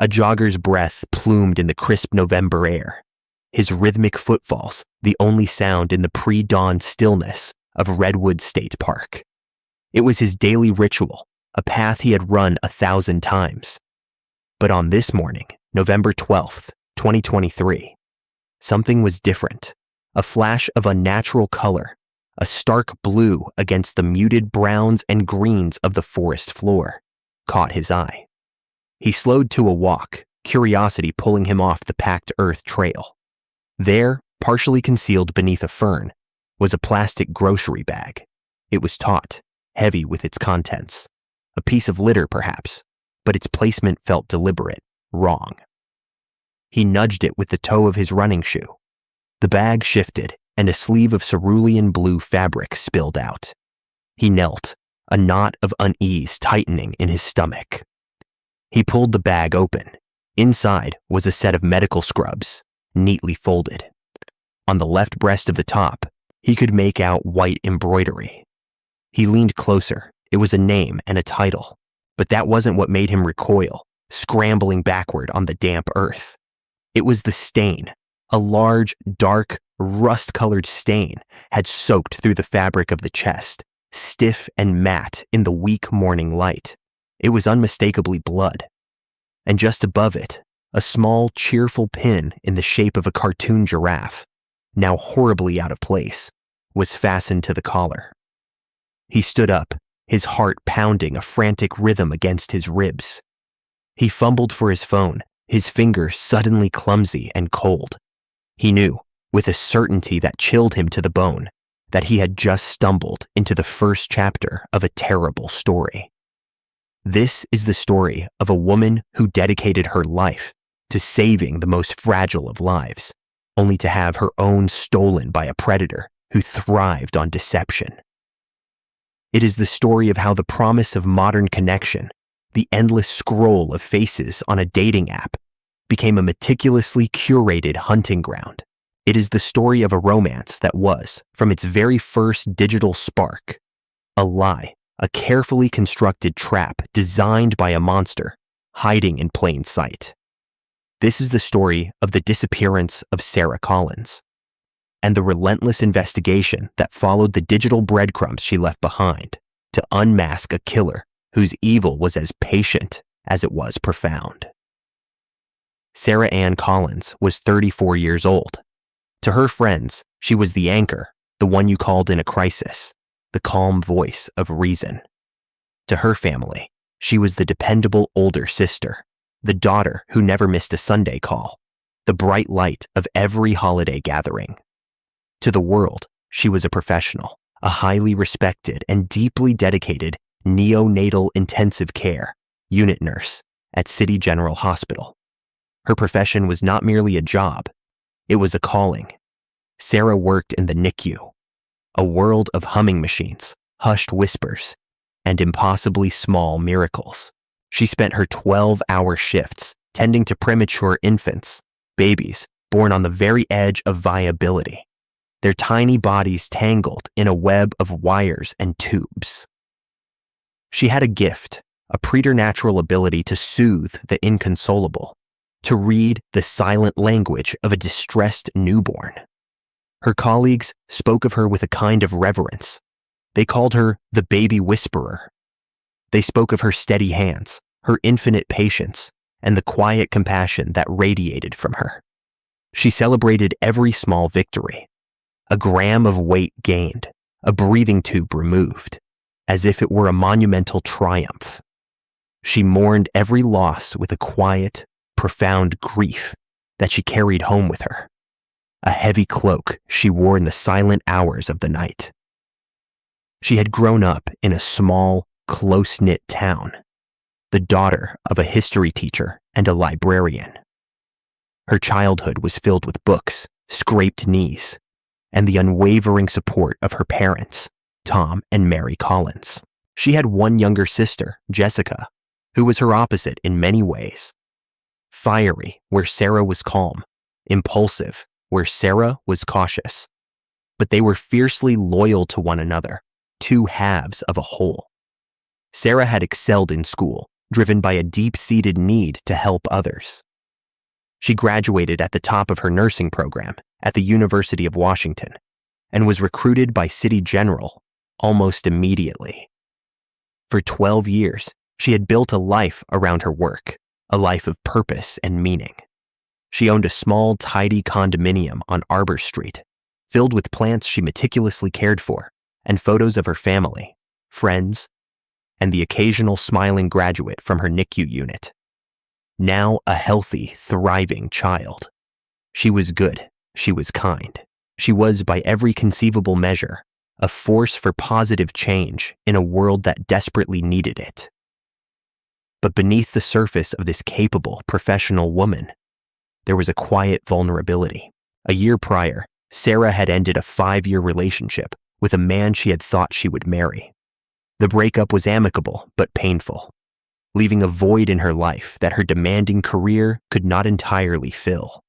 A jogger's breath plumed in the crisp November air, his rhythmic footfalls the only sound in the pre-dawn stillness of Redwood State Park. It was his daily ritual, a path he had run 1,000 times. But on this morning, November 12th, 2023, something was different. A flash of unnatural color, a stark blue against the muted browns and greens of the forest floor, caught his eye. He slowed to a walk, curiosity pulling him off the packed earth trail. There, partially concealed beneath a fern, was a plastic grocery bag. It was taut, heavy with its contents. A piece of litter, perhaps, but its placement felt deliberate, wrong. He nudged it with the toe of his running shoe. The bag shifted, and a sleeve of cerulean blue fabric spilled out. He knelt, a knot of unease tightening in his stomach. He pulled the bag open. Inside was a set of medical scrubs, neatly folded. On the left breast of the top, he could make out white embroidery. He leaned closer. It was a name and a title, but that wasn't what made him recoil, scrambling backward on the damp earth. It was the stain. A large, dark, rust-colored stain had soaked through the fabric of the chest, stiff and matte in the weak morning light. It was unmistakably blood. And just above it, a small, cheerful pin in the shape of a cartoon giraffe, now horribly out of place, was fastened to the collar. He stood up, his heart pounding a frantic rhythm against his ribs. He fumbled for his phone, his fingers suddenly clumsy and cold. He knew, with a certainty that chilled him to the bone, that he had just stumbled into the first chapter of a terrible story. This is the story of a woman who dedicated her life to saving the most fragile of lives, only to have her own stolen by a predator who thrived on deception. It is the story of how the promise of modern connection, the endless scroll of faces on a dating app, became a meticulously curated hunting ground. It is the story of a romance that was, from its very first digital spark, a lie, a carefully constructed trap designed by a monster, hiding in plain sight. This is the story of the disappearance of Sarah Collins, and the relentless investigation that followed the digital breadcrumbs she left behind to unmask a killer whose evil was as patient as it was profound. Sarah Ann Collins was 34 years old. To her friends, she was the anchor, the one you called in a crisis, the calm voice of reason. To her family, she was the dependable older sister, the daughter who never missed a Sunday call, the bright light of every holiday gathering. To the world, she was a professional, a highly respected and deeply dedicated neonatal intensive care unit nurse at City General Hospital. Her profession was not merely a job, it was a calling. Sarah worked in the NICU, a world of humming machines, hushed whispers, and impossibly small miracles. She spent her 12-hour shifts tending to premature infants, babies born on the very edge of viability, their tiny bodies tangled in a web of wires and tubes. She had a gift, a preternatural ability to soothe the inconsolable, to read the silent language of a distressed newborn. Her colleagues spoke of her with a kind of reverence. They called her the baby whisperer. They spoke of her steady hands, her infinite patience, and the quiet compassion that radiated from her. She celebrated every small victory. A gram of weight gained, a breathing tube removed, as if it were a monumental triumph. She mourned every loss with a quiet, profound grief that she carried home with her, a heavy cloak she wore in the silent hours of the night. She had grown up in a small, close-knit town, the daughter of a history teacher and a librarian. Her childhood was filled with books, scraped knees, and the unwavering support of her parents, Tom and Mary Collins. She had one younger sister, Jessica, who was her opposite in many ways. Fiery, where Sarah was calm, impulsive, where Sarah was cautious. But they were fiercely loyal to one another, two halves of a whole. Sarah had excelled in school, driven by a deep-seated need to help others. She graduated at the top of her nursing program at the University of Washington and was recruited by City General almost immediately. For 12 years, she had built a life around her work, a life of purpose and meaning. She owned a small, tidy condominium on Arbor Street, filled with plants she meticulously cared for, and photos of her family, friends, and the occasional smiling graduate from her NICU unit. Now a healthy, thriving child. She was good. She was kind. She was, by every conceivable measure, a force for positive change in a world that desperately needed it. But beneath the surface of this capable, professional woman, there was a quiet vulnerability. A year prior, Sarah had ended a 5-year relationship with a man she had thought she would marry. The breakup was amicable but painful, leaving a void in her life that her demanding career could not entirely fill.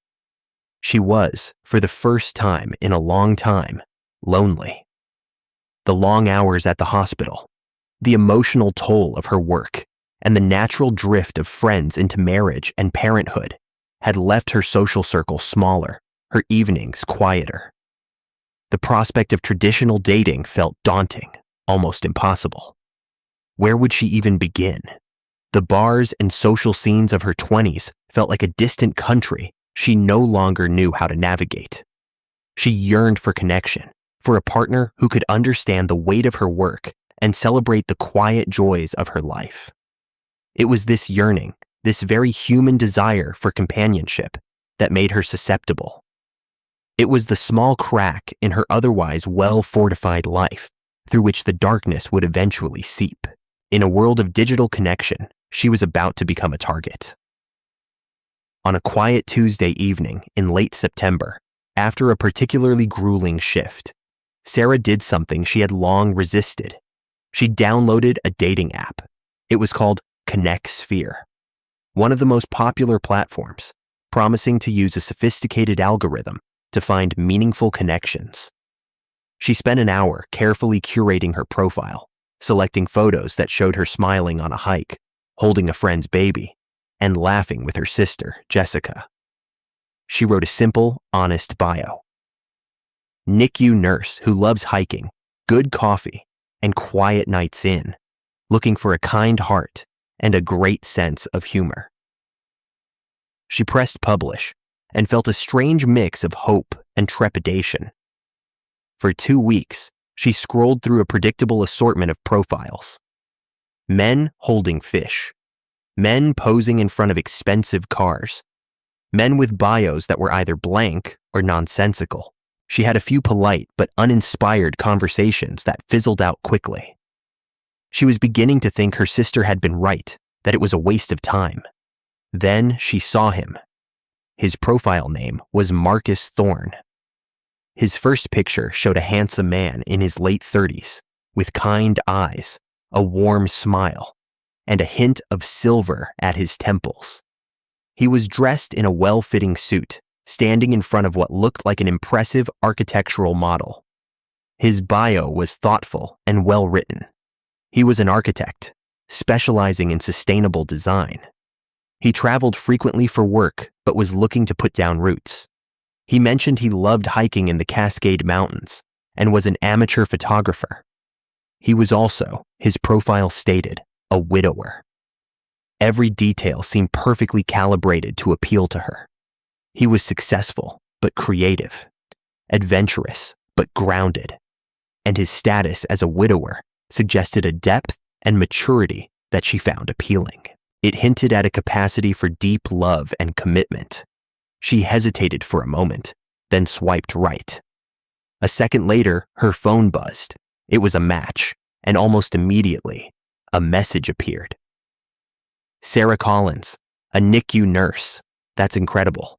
She was, for the first time in a long time, lonely. The long hours at the hospital, the emotional toll of her work, and the natural drift of friends into marriage and parenthood had left her social circle smaller, her evenings quieter. The prospect of traditional dating felt daunting, almost impossible. Where would she even begin? The bars and social scenes of her 20s felt like a distant country she no longer knew how to navigate. She yearned for connection, for a partner who could understand the weight of her work and celebrate the quiet joys of her life. It was this yearning, this very human desire for companionship, that made her susceptible. It was the small crack in her otherwise well-fortified life through which the darkness would eventually seep. In a world of digital connection, she was about to become a target. On a quiet Tuesday evening in late September, after a particularly grueling shift, Sarah did something she had long resisted. She downloaded a dating app. It was called Connect Sphere, one of the most popular platforms, promising to use a sophisticated algorithm to find meaningful connections. She spent an hour carefully curating her profile, selecting photos that showed her smiling on a hike, holding a friend's baby, and laughing with her sister, Jessica. She wrote a simple, honest bio. NICU nurse who loves hiking, good coffee, and quiet nights in, looking for a kind heart and a great sense of humor. She pressed publish and felt a strange mix of hope and trepidation. For 2 weeks, she scrolled through a predictable assortment of profiles. Men holding fish, men posing in front of expensive cars, men with bios that were either blank or nonsensical. She had a few polite but uninspired conversations that fizzled out quickly. She was beginning to think her sister had been right, that it was a waste of time. Then she saw him. His profile name was Marcus Thorne. His first picture showed a handsome man in his late 30s, with kind eyes, a warm smile, and a hint of silver at his temples. He was dressed in a well-fitting suit, standing in front of what looked like an impressive architectural model. His bio was thoughtful and well-written. He was an architect, specializing in sustainable design. He traveled frequently for work, but was looking to put down roots. He mentioned he loved hiking in the Cascade Mountains and was an amateur photographer. He was also, his profile stated, a widower. Every detail seemed perfectly calibrated to appeal to her. He was successful, but creative, adventurous, but grounded, and his status as a widower suggested a depth and maturity that she found appealing. It hinted at a capacity for deep love and commitment. She hesitated for a moment, then swiped right. A second later, her phone buzzed. It was a match, and almost immediately, a message appeared. Sarah Collins, a NICU nurse. That's incredible.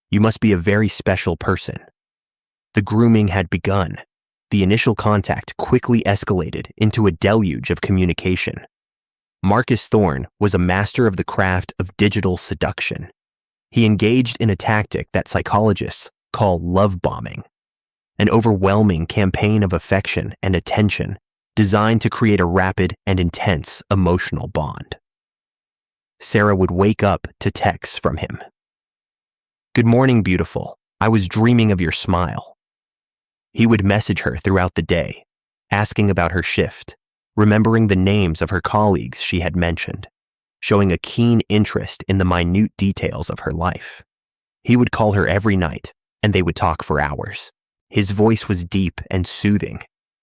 You must be a very special person. The grooming had begun. The initial contact quickly escalated into a deluge of communication. Marcus Thorne was a master of the craft of digital seduction. He engaged in a tactic that psychologists call love bombing, an overwhelming campaign of affection and attention designed to create a rapid and intense emotional bond. Sarah would wake up to texts from him. "Good morning, beautiful. I was dreaming of your smile." He would message her throughout the day, asking about her shift, remembering the names of her colleagues she had mentioned, showing a keen interest in the minute details of her life. He would call her every night, and they would talk for hours. His voice was deep and soothing,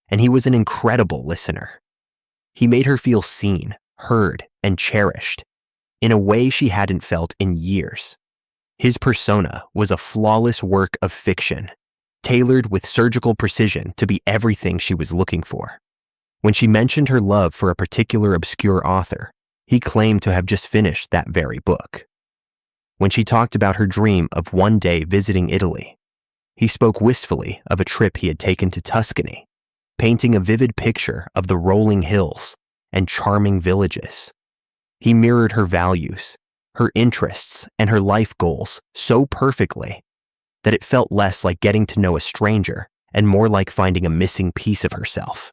and he was an incredible listener. He made her feel seen, heard, and cherished in a way she hadn't felt in years. His persona was a flawless work of fiction, tailored with surgical precision to be everything she was looking for. When she mentioned her love for a particular obscure author, he claimed to have just finished that very book. When she talked about her dream of one day visiting Italy, he spoke wistfully of a trip he had taken to Tuscany, painting a vivid picture of the rolling hills and charming villages. He mirrored her values, her interests, and her life goals so perfectly that it felt less like getting to know a stranger and more like finding a missing piece of herself.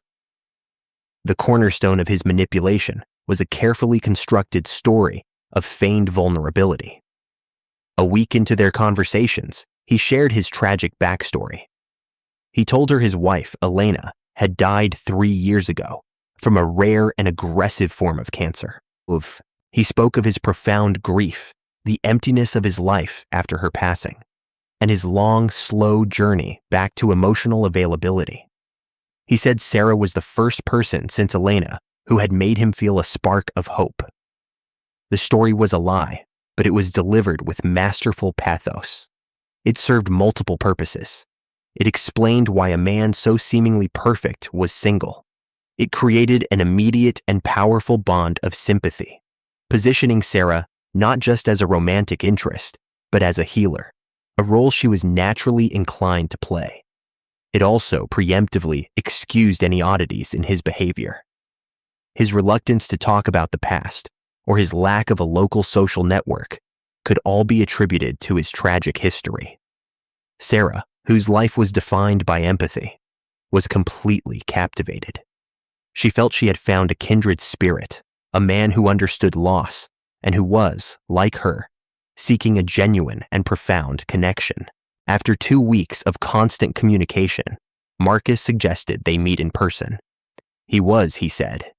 The cornerstone of his manipulation was a carefully constructed story of feigned vulnerability. A week into their conversations, he shared his tragic backstory. He told her his wife, Elena, had died 3 years ago from a rare and aggressive form of cancer. He spoke of his profound grief, the emptiness of his life after her passing, and his long, slow journey back to emotional availability. He said Sarah was the first person since Elena who had made him feel a spark of hope. The story was a lie, but it was delivered with masterful pathos. It served multiple purposes. It explained why a man so seemingly perfect was single. It created an immediate and powerful bond of sympathy, positioning Sarah not just as a romantic interest, but as a healer, a role she was naturally inclined to play. It also preemptively excused any oddities in his behavior. His reluctance to talk about the past, or his lack of a local social network, could all be attributed to his tragic history. Sarah, whose life was defined by empathy, was completely captivated. She felt she had found a kindred spirit, a man who understood loss and who was, like her, seeking a genuine and profound connection. After 2 weeks of constant communication, Marcus suggested they meet in person. He was, he said,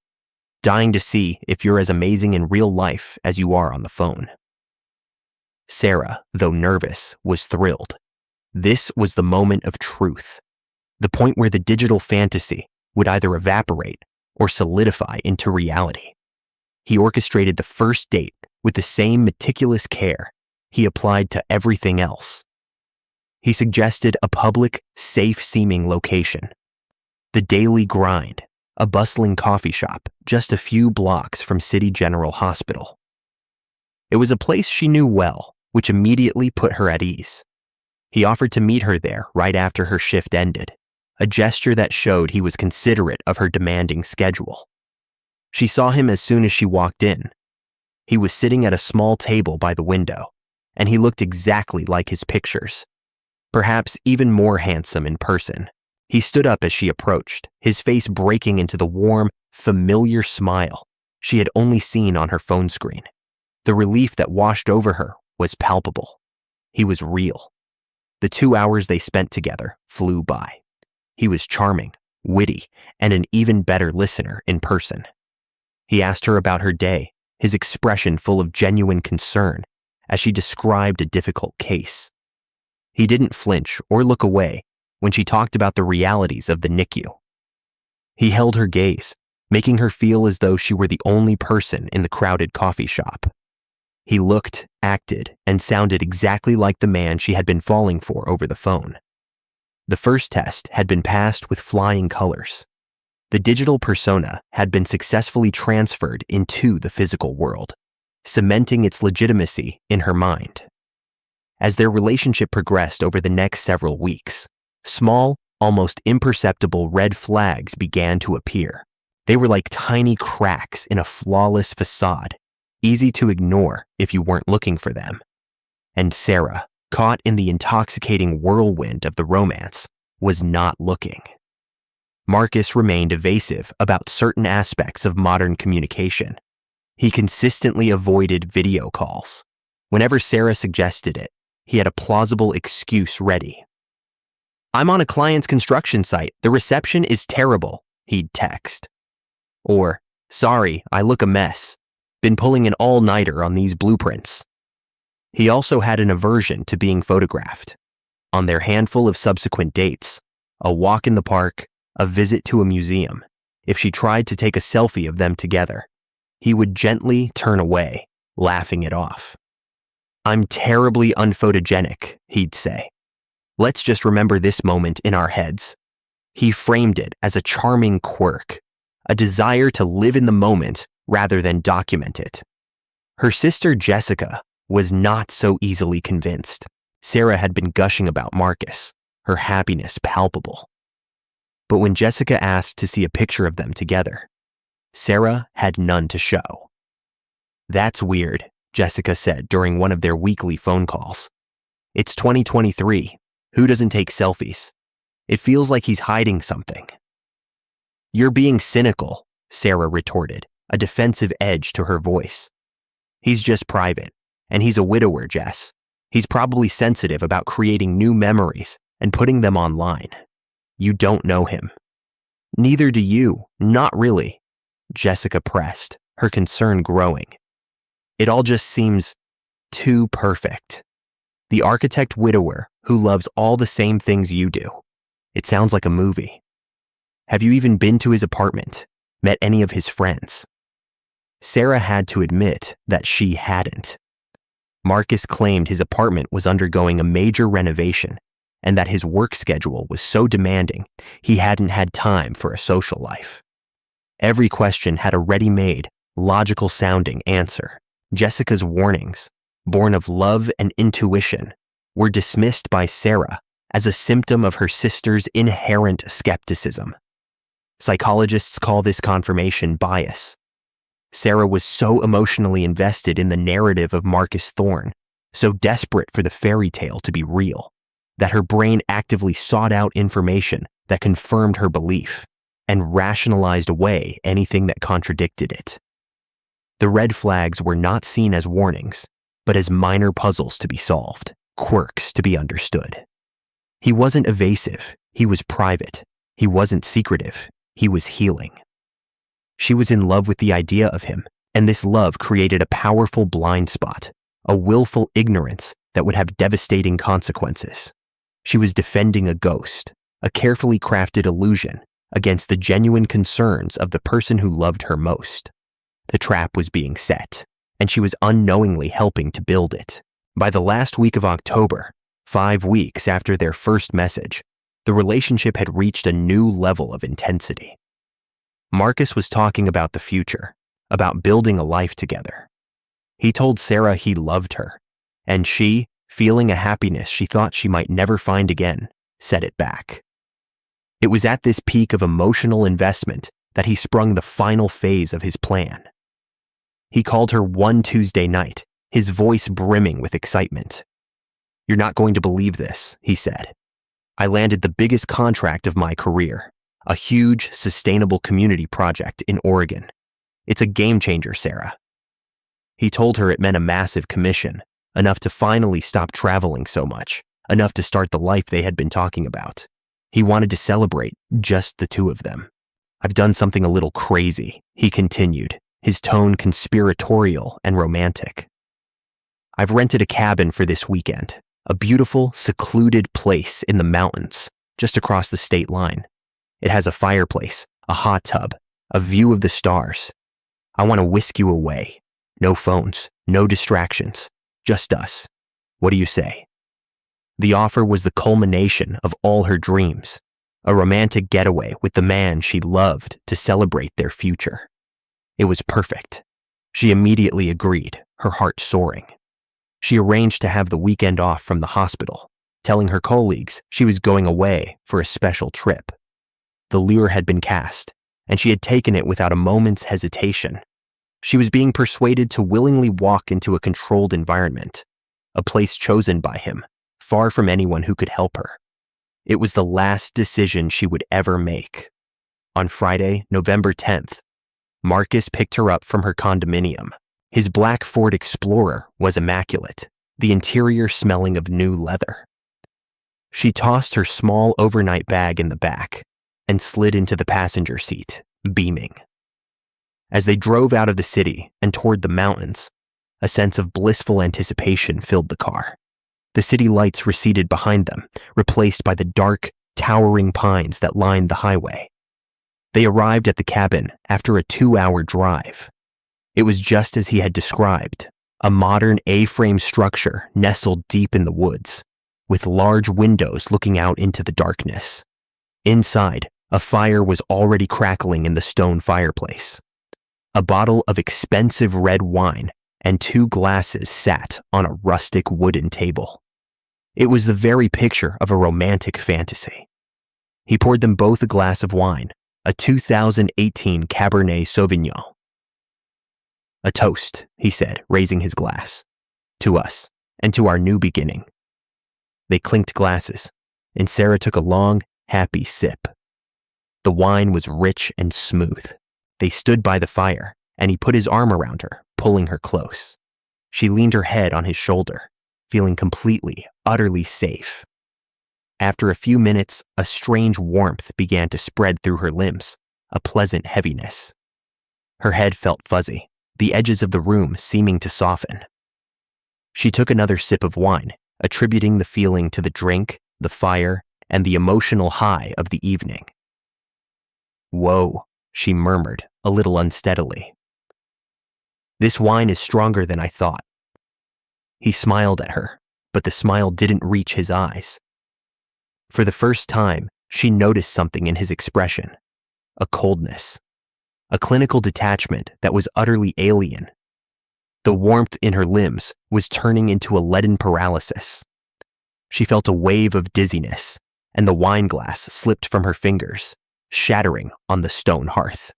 dying to see if you're as amazing in real life as you are on the phone. Sarah, though nervous, was thrilled. This was the moment of truth, the point where the digital fantasy would either evaporate or solidify into reality. He orchestrated the first date with the same meticulous care he applied to everything else. He suggested a public, safe-seeming location, the Daily Grind, a bustling coffee shop just a few blocks from City General Hospital. It was a place she knew well, which immediately put her at ease. He offered to meet her there right after her shift ended, a gesture that showed he was considerate of her demanding schedule. She saw him as soon as she walked in. He was sitting at a small table by the window, and he looked exactly like his pictures, perhaps even more handsome in person. He stood up as she approached, his face breaking into the warm, familiar smile she had only seen on her phone screen. The relief that washed over her was palpable. He was real. The 2 hours they spent together flew by. He was charming, witty, and an even better listener in person. He asked her about her day, his expression full of genuine concern as she described a difficult case. He didn't flinch or look away when she talked about the realities of the NICU. He held her gaze, making her feel as though she were the only person in the crowded coffee shop. He looked, acted, and sounded exactly like the man she had been falling for over the phone. The first test had been passed with flying colors. The digital persona had been successfully transferred into the physical world, cementing its legitimacy in her mind. As their relationship progressed over the next several weeks, small, almost imperceptible red flags began to appear. They were like tiny cracks in a flawless facade, easy to ignore if you weren't looking for them. And Sarah, caught in the intoxicating whirlwind of the romance, was not looking. Marcus remained evasive about certain aspects of modern communication. He consistently avoided video calls. Whenever Sarah suggested it, he had a plausible excuse ready. "I'm on a client's construction site. The reception is terrible," he'd text. Or, "Sorry, I look a mess. Been pulling an all-nighter on these blueprints." He also had an aversion to being photographed. On their handful of subsequent dates, a walk in the park, a visit to a museum, if she tried to take a selfie of them together, he would gently turn away, laughing it off. "I'm terribly unphotogenic," he'd say. "Let's just remember this moment in our heads." He framed it as a charming quirk, a desire to live in the moment rather than document it. Her sister Jessica was not so easily convinced. Sarah had been gushing about Marcus, her happiness palpable. But when Jessica asked to see a picture of them together, Sarah had none to show. "That's weird," Jessica said during one of their weekly phone calls. "It's 2023. Who doesn't take selfies? It feels like he's hiding something." "You're being cynical," Sarah retorted, a defensive edge to her voice. "He's just private, and he's a widower, Jess. He's probably sensitive about creating new memories and putting them online. You don't know him." "Neither do you, not really," Jessica pressed, her concern growing. "It all just seems too perfect. The architect widower who loves all the same things you do. It sounds like a movie. Have you even been to his apartment, met any of his friends?" Sarah had to admit that she hadn't. Marcus claimed his apartment was undergoing a major renovation and that his work schedule was so demanding he hadn't had time for a social life. Every question had a ready-made, logical-sounding answer. Jessica's warnings, born of love and intuition, were dismissed by Sarah as a symptom of her sister's inherent skepticism. Psychologists call this confirmation bias. Sarah was so emotionally invested in the narrative of Marcus Thorne, so desperate for the fairy tale to be real, that her brain actively sought out information that confirmed her belief and rationalized away anything that contradicted it. The red flags were not seen as warnings, but as minor puzzles to be solved, quirks to be understood. He wasn't evasive, he was private. He wasn't secretive, he was healing. She was in love with the idea of him, and this love created a powerful blind spot, a willful ignorance that would have devastating consequences. She was defending a ghost, a carefully crafted illusion, against the genuine concerns of the person who loved her most. The trap was being set, and she was unknowingly helping to build it. By the last week of October, 5 weeks after their first message, the relationship had reached a new level of intensity. Marcus was talking about the future, about building a life together. He told Sarah he loved her, and she, feeling a happiness she thought she might never find again, set it back. It was at this peak of emotional investment that he sprung the final phase of his plan. He called her one Tuesday night, his voice brimming with excitement. "You're not going to believe this," he said. "I landed the biggest contract of my career, a huge, sustainable community project in Oregon. It's a game changer, Sarah." He told her it meant a massive commission, enough to finally stop traveling so much, enough to start the life they had been talking about. He wanted to celebrate just the two of them. "I've done something a little crazy," he continued, his tone conspiratorial and romantic. "I've rented a cabin for this weekend, a beautiful, secluded place in the mountains, just across the state line. It has a fireplace, a hot tub, a view of the stars. I want to whisk you away. No phones, no distractions, just us. What do you say?" The offer was the culmination of all her dreams, a romantic getaway with the man she loved to celebrate their future. It was perfect. She immediately agreed, her heart soaring. She arranged to have the weekend off from the hospital, telling her colleagues she was going away for a special trip. The lure had been cast, and she had taken it without a moment's hesitation. She was being persuaded to willingly walk into a controlled environment, a place chosen by him, far from anyone who could help her. It was the last decision she would ever make. On Friday, November 10th, Marcus picked her up from her condominium. His black Ford Explorer was immaculate, the interior smelling of new leather. She tossed her small overnight bag in the back and slid into the passenger seat, beaming. As they drove out of the city and toward the mountains, a sense of blissful anticipation filled the car. The city lights receded behind them, replaced by the dark, towering pines that lined the highway. They arrived at the cabin after a 2-hour drive. It was just as he had described, a modern A-frame structure nestled deep in the woods, with large windows looking out into the darkness. Inside, a fire was already crackling in the stone fireplace. A bottle of expensive red wine and 2 glasses sat on a rustic wooden table. It was the very picture of a romantic fantasy. He poured them both a glass of wine, a 2018 Cabernet Sauvignon. "A toast," he said, raising his glass. "To us, and to our new beginning." They clinked glasses, and Sarah took a long, happy sip. The wine was rich and smooth. They stood by the fire, and he put his arm around her, pulling her close. She leaned her head on his shoulder, feeling completely, utterly safe. After a few minutes, a strange warmth began to spread through her limbs, a pleasant heaviness. Her head felt fuzzy, the edges of the room seeming to soften. She took another sip of wine, attributing the feeling to the drink, the fire, and the emotional high of the evening. "Whoa," she murmured, a little unsteadily. "This wine is stronger than I thought." He smiled at her, but the smile didn't reach his eyes. For the first time, she noticed something in his expression, a coldness, a clinical detachment that was utterly alien. The warmth in her limbs was turning into a leaden paralysis. She felt a wave of dizziness, and the wine glass slipped from her fingers, shattering on the stone hearth.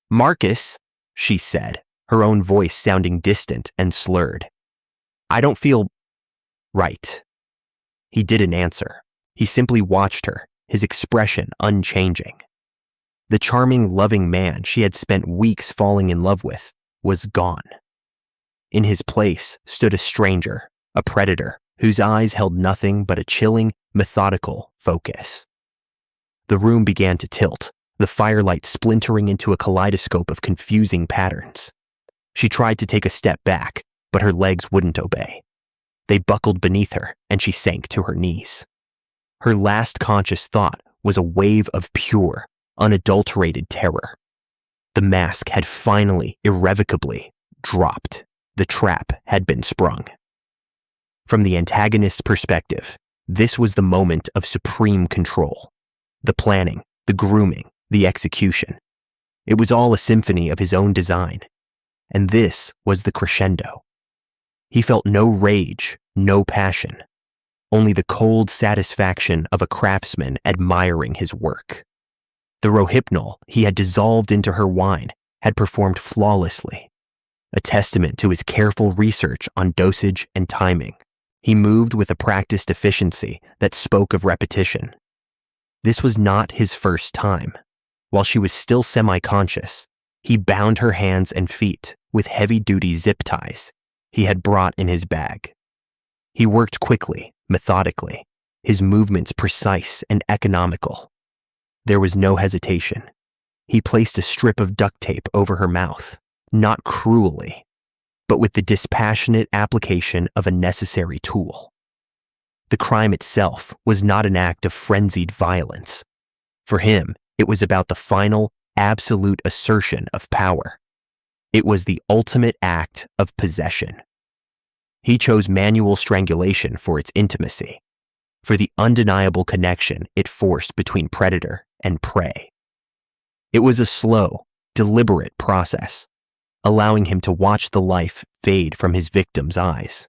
"Marcus," she said, her own voice sounding distant and slurred. "I don't feel right." He didn't answer. He simply watched her, his expression unchanging. The charming, loving man she had spent weeks falling in love with was gone. In his place stood a stranger, a predator, whose eyes held nothing but a chilling, methodical focus. The room began to tilt, the firelight splintering into a kaleidoscope of confusing patterns. She tried to take a step back, but her legs wouldn't obey. They buckled beneath her, and she sank to her knees. Her last conscious thought was a wave of pure, unadulterated terror. The mask had finally, irrevocably, dropped. The trap had been sprung. From the antagonist's perspective, this was the moment of supreme control. The planning, the grooming, the execution. It was all a symphony of his own design. And this was the crescendo. He felt no rage, no passion, only the cold satisfaction of a craftsman admiring his work. The rohypnol he had dissolved into her wine had performed flawlessly, a testament to his careful research on dosage and timing. He moved with a practiced efficiency that spoke of repetition. This was not his first time. While she was still semi-conscious, he bound her hands and feet with heavy-duty zip ties he had brought in his bag. He worked quickly, methodically, his movements precise and economical. There was no hesitation. He placed a strip of duct tape over her mouth, not cruelly, but with the dispassionate application of a necessary tool. The crime itself was not an act of frenzied violence. For him, it was about the final, absolute assertion of power. It was the ultimate act of possession. He chose manual strangulation for its intimacy, for the undeniable connection it forced between predator and prey. It was a slow, deliberate process, allowing him to watch the life fade from his victim's eyes.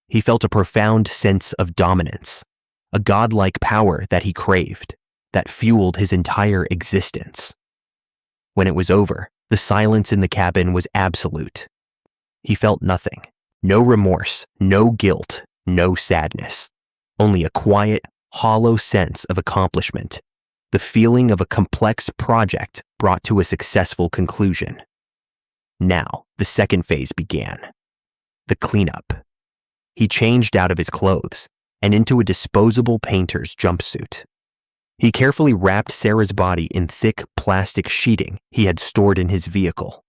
He felt a profound sense of dominance, a godlike power that he craved, that fueled his entire existence. When it was over, the silence in the cabin was absolute. He felt nothing, no remorse, no guilt, no sadness, only a quiet, hollow sense of accomplishment the feeling of a complex project brought to a successful conclusion. Now, the second phase began. The cleanup. He changed out of his clothes and into a disposable painter's jumpsuit. He carefully wrapped Sarah's body in thick plastic sheeting he had stored in his vehicle.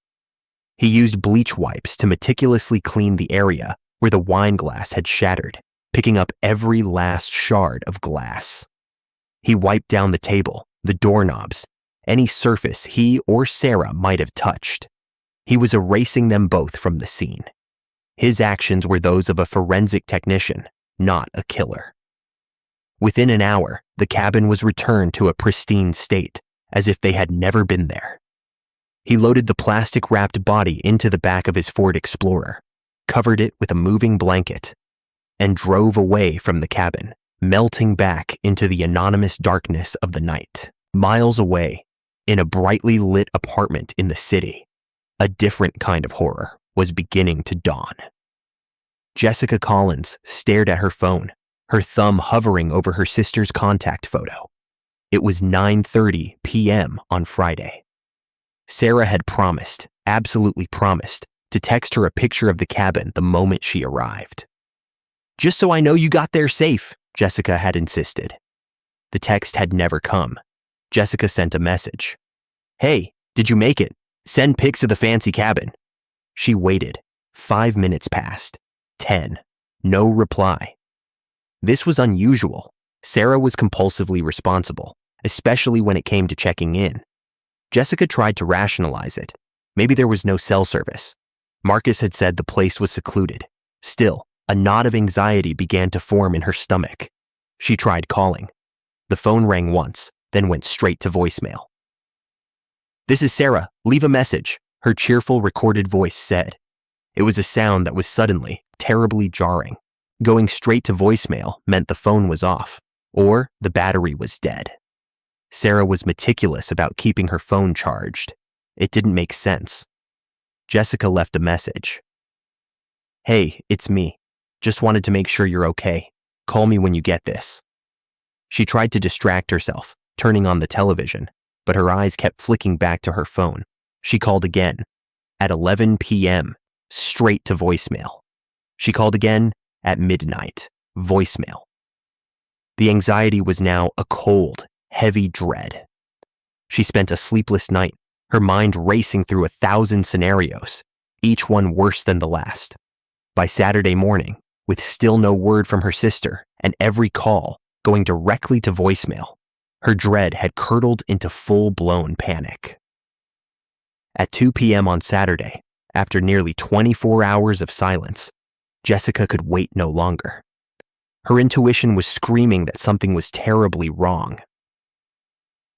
He used bleach wipes to meticulously clean the area where the wine glass had shattered, picking up every last shard of glass. He wiped down the table, the doorknobs, any surface he or Sarah might have touched. He was erasing them both from the scene. His actions were those of a forensic technician, not a killer. Within an hour, the cabin was returned to a pristine state, as if they had never been there. He loaded the plastic-wrapped body into the back of his Ford Explorer, covered it with a moving blanket, and drove away from the cabin, melting back into the anonymous darkness of the night. Miles away, in a brightly lit apartment in the city, a different kind of horror was beginning to dawn. Jessica Collins stared at her phone, her thumb hovering over her sister's contact photo. It was 9:30 p.m. on Friday. Sarah had promised, absolutely promised, to text her a picture of the cabin the moment she arrived. "Just so I know you got there safe," Jessica had insisted. The text had never come. Jessica sent a message. "Hey, did you make it? Send pics of the fancy cabin." She waited. 5 minutes passed. 10. No reply. This was unusual. Sarah was compulsively responsible, especially when it came to checking in. Jessica tried to rationalize it. Maybe there was no cell service. Marcus had said the place was secluded. Still, a knot of anxiety began to form in her stomach. She tried calling. The phone rang once, then went straight to voicemail. "This is Sarah. Leave a message," her cheerful recorded voice said. It was a sound that was suddenly, terribly jarring. Going straight to voicemail meant the phone was off, or the battery was dead. Sarah was meticulous about keeping her phone charged. It didn't make sense. Jessica left a message. "Hey, it's me. Just wanted to make sure you're okay. Call me when you get this." She tried to distract herself, turning on the television, but her eyes kept flicking back to her phone. She called again. At 11 p.m., straight to voicemail. She called again at midnight. Voicemail. The anxiety was now a cold, heavy dread. She spent a sleepless night, her mind racing through 1,000 scenarios, each one worse than the last. By Saturday morning, with still no word from her sister and every call going directly to voicemail, her dread had curdled into full-blown panic. At 2 p.m. on Saturday, after nearly 24 hours of silence, Jessica could wait no longer. Her intuition was screaming that something was terribly wrong.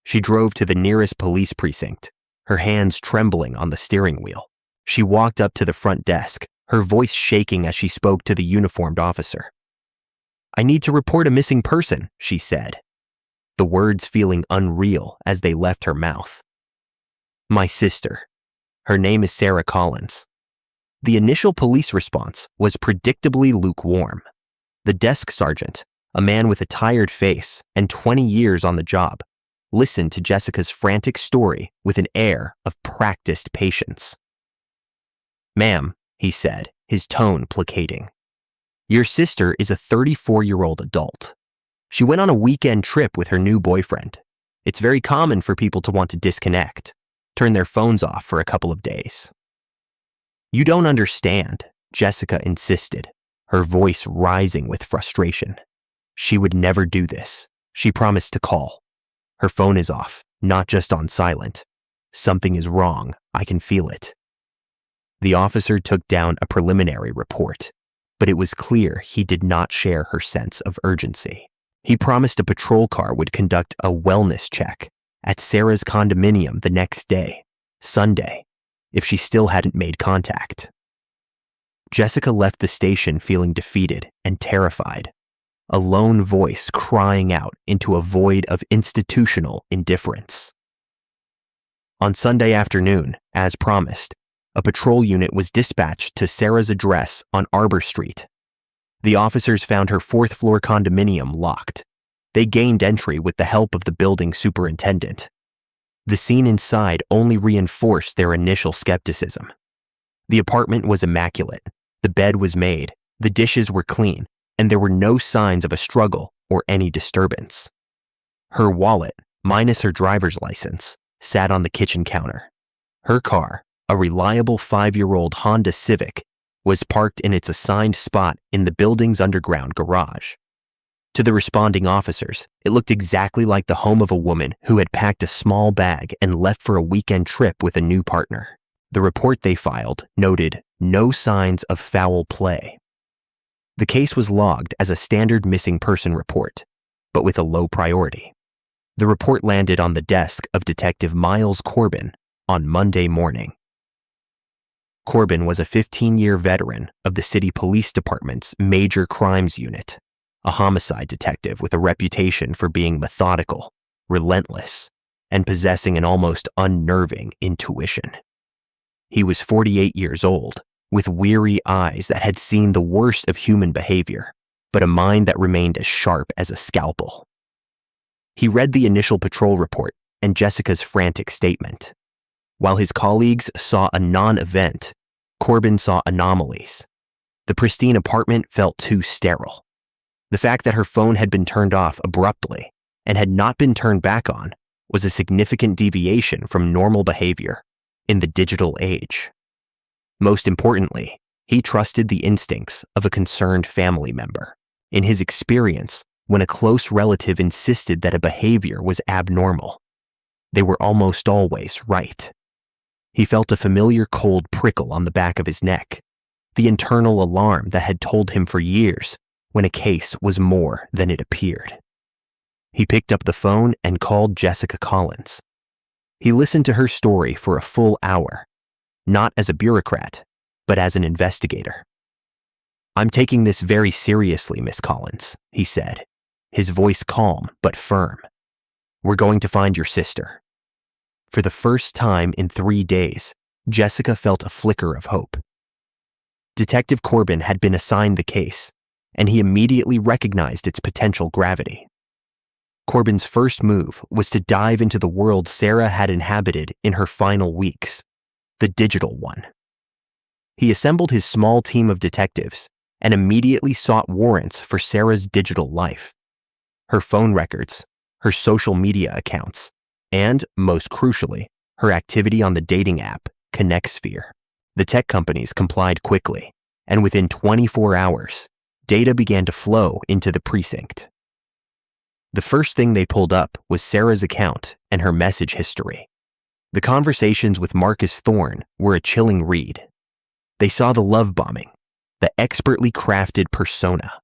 She drove to the nearest police precinct, her hands trembling on the steering wheel. She walked up to the front desk, her voice shaking as she spoke to the uniformed officer. "I need to report a missing person," she said, the words feeling unreal as they left her mouth. "My sister. Her name is Sarah Collins." The initial police response was predictably lukewarm. The desk sergeant, a man with a tired face and 20 years on the job, listened to Jessica's frantic story with an air of practiced patience. "Ma'am," he said, his tone placating, "your sister is a 34-year-old adult. She went on a weekend trip with her new boyfriend. It's very common for people to want to disconnect, turn their phones off for a couple of days." "You don't understand," Jessica insisted, her voice rising with frustration. "She would never do this. She promised to call. Her phone is off, not just on silent. Something is wrong. I can feel it." The officer took down a preliminary report, but it was clear he did not share her sense of urgency. He promised a patrol car would conduct a wellness check at Sarah's condominium the next day, Sunday, if she still hadn't made contact. Jessica left the station feeling defeated and terrified, a lone voice crying out into a void of institutional indifference. On Sunday afternoon, as promised, a patrol unit was dispatched to Sarah's address on Arbor Street. The officers found her fourth-floor condominium locked. They gained entry with the help of the building superintendent. The scene inside only reinforced their initial skepticism. The apartment was immaculate, the bed was made, the dishes were clean, and there were no signs of a struggle or any disturbance. Her wallet, minus her driver's license, sat on the kitchen counter. Her car, a reliable 5-year-old Honda Civic, was parked in its assigned spot in the building's underground garage. To the responding officers, it looked exactly like the home of a woman who had packed a small bag and left for a weekend trip with a new partner. The report they filed noted no signs of foul play. The case was logged as a standard missing person report, but with a low priority. The report landed on the desk of Detective Miles Corbin on Monday morning. Corbin was a 15-year veteran of the city police department's major crimes unit, a homicide detective with a reputation for being methodical, relentless, and possessing an almost unnerving intuition. He was 48 years old, with weary eyes that had seen the worst of human behavior, but a mind that remained as sharp as a scalpel. He read the initial patrol report and Jessica's frantic statement. While his colleagues saw a non-event, Corbin saw anomalies. The pristine apartment felt too sterile. The fact that her phone had been turned off abruptly and had not been turned back on was a significant deviation from normal behavior in the digital age. Most importantly, he trusted the instincts of a concerned family member. In his experience, when a close relative insisted that a behavior was abnormal, they were almost always right. He felt a familiar cold prickle on the back of his neck, the internal alarm that had told him for years when a case was more than it appeared. He picked up the phone and called Jessica Collins. He listened to her story for a full hour, not as a bureaucrat, but as an investigator. "I'm taking this very seriously, Miss Collins," he said, his voice calm but firm. "We're going to find your sister." For the first time in 3 days, Jessica felt a flicker of hope. Detective Corbin had been assigned the case, and he immediately recognized its potential gravity. Corbin's first move was to dive into the world Sarah had inhabited in her final weeks, the digital one. He assembled his small team of detectives and immediately sought warrants for Sarah's digital life, her phone records, her social media accounts, and, most crucially, her activity on the dating app, ConnectSphere. The tech companies complied quickly, and within 24 hours, data began to flow into the precinct. The first thing they pulled up was Sarah's account and her message history. The conversations with Marcus Thorne were a chilling read. They saw the love bombing, the expertly crafted persona,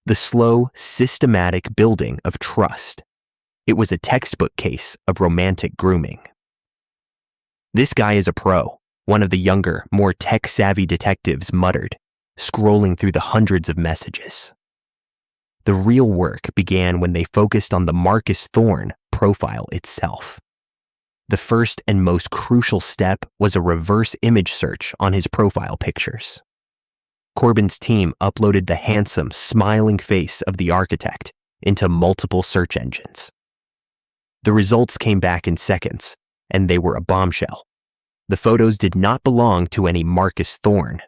the slow, systematic building of trust. It was a textbook case of romantic grooming. "This guy is a pro," one of the younger, more tech-savvy detectives muttered, scrolling through the hundreds of messages. The real work began when they focused on the Marcus Thorne profile itself. The first and most crucial step was a reverse image search on his profile pictures. Corbin's team uploaded the handsome, smiling face of the architect into multiple search engines. The results came back in seconds, and they were a bombshell. The photos did not belong to any Marcus Thorne.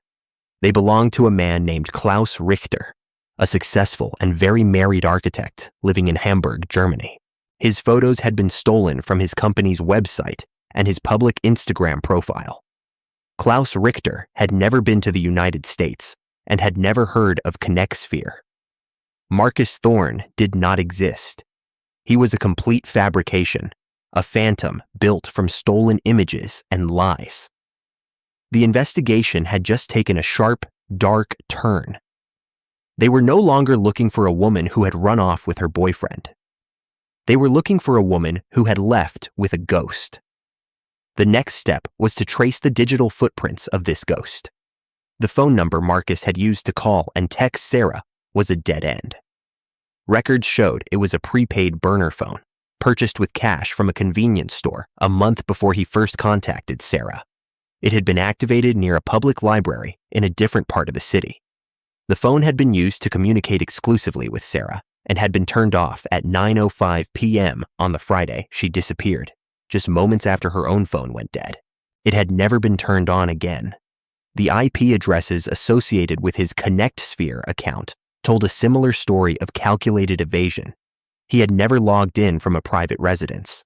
They belonged to a man named Klaus Richter, a successful and very married architect living in Hamburg, Germany. His photos had been stolen from his company's website and his public Instagram profile. Klaus Richter had never been to the United States and had never heard of ConnectSphere. Marcus Thorne did not exist. He was a complete fabrication, a phantom built from stolen images and lies. The investigation had just taken a sharp, dark turn. They were no longer looking for a woman who had run off with her boyfriend. They were looking for a woman who had left with a ghost. The next step was to trace the digital footprints of this ghost. The phone number Marcus had used to call and text Sarah was a dead end. Records showed it was a prepaid burner phone, purchased with cash from a convenience store a month before he first contacted Sarah. It had been activated near a public library in a different part of the city. The phone had been used to communicate exclusively with Sarah, and had been turned off at 9:05 p.m. on the Friday she disappeared, just moments after her own phone went dead. It had never been turned on again. The IP addresses associated with his ConnectSphere account told a similar story of calculated evasion. He had never logged in from a private residence.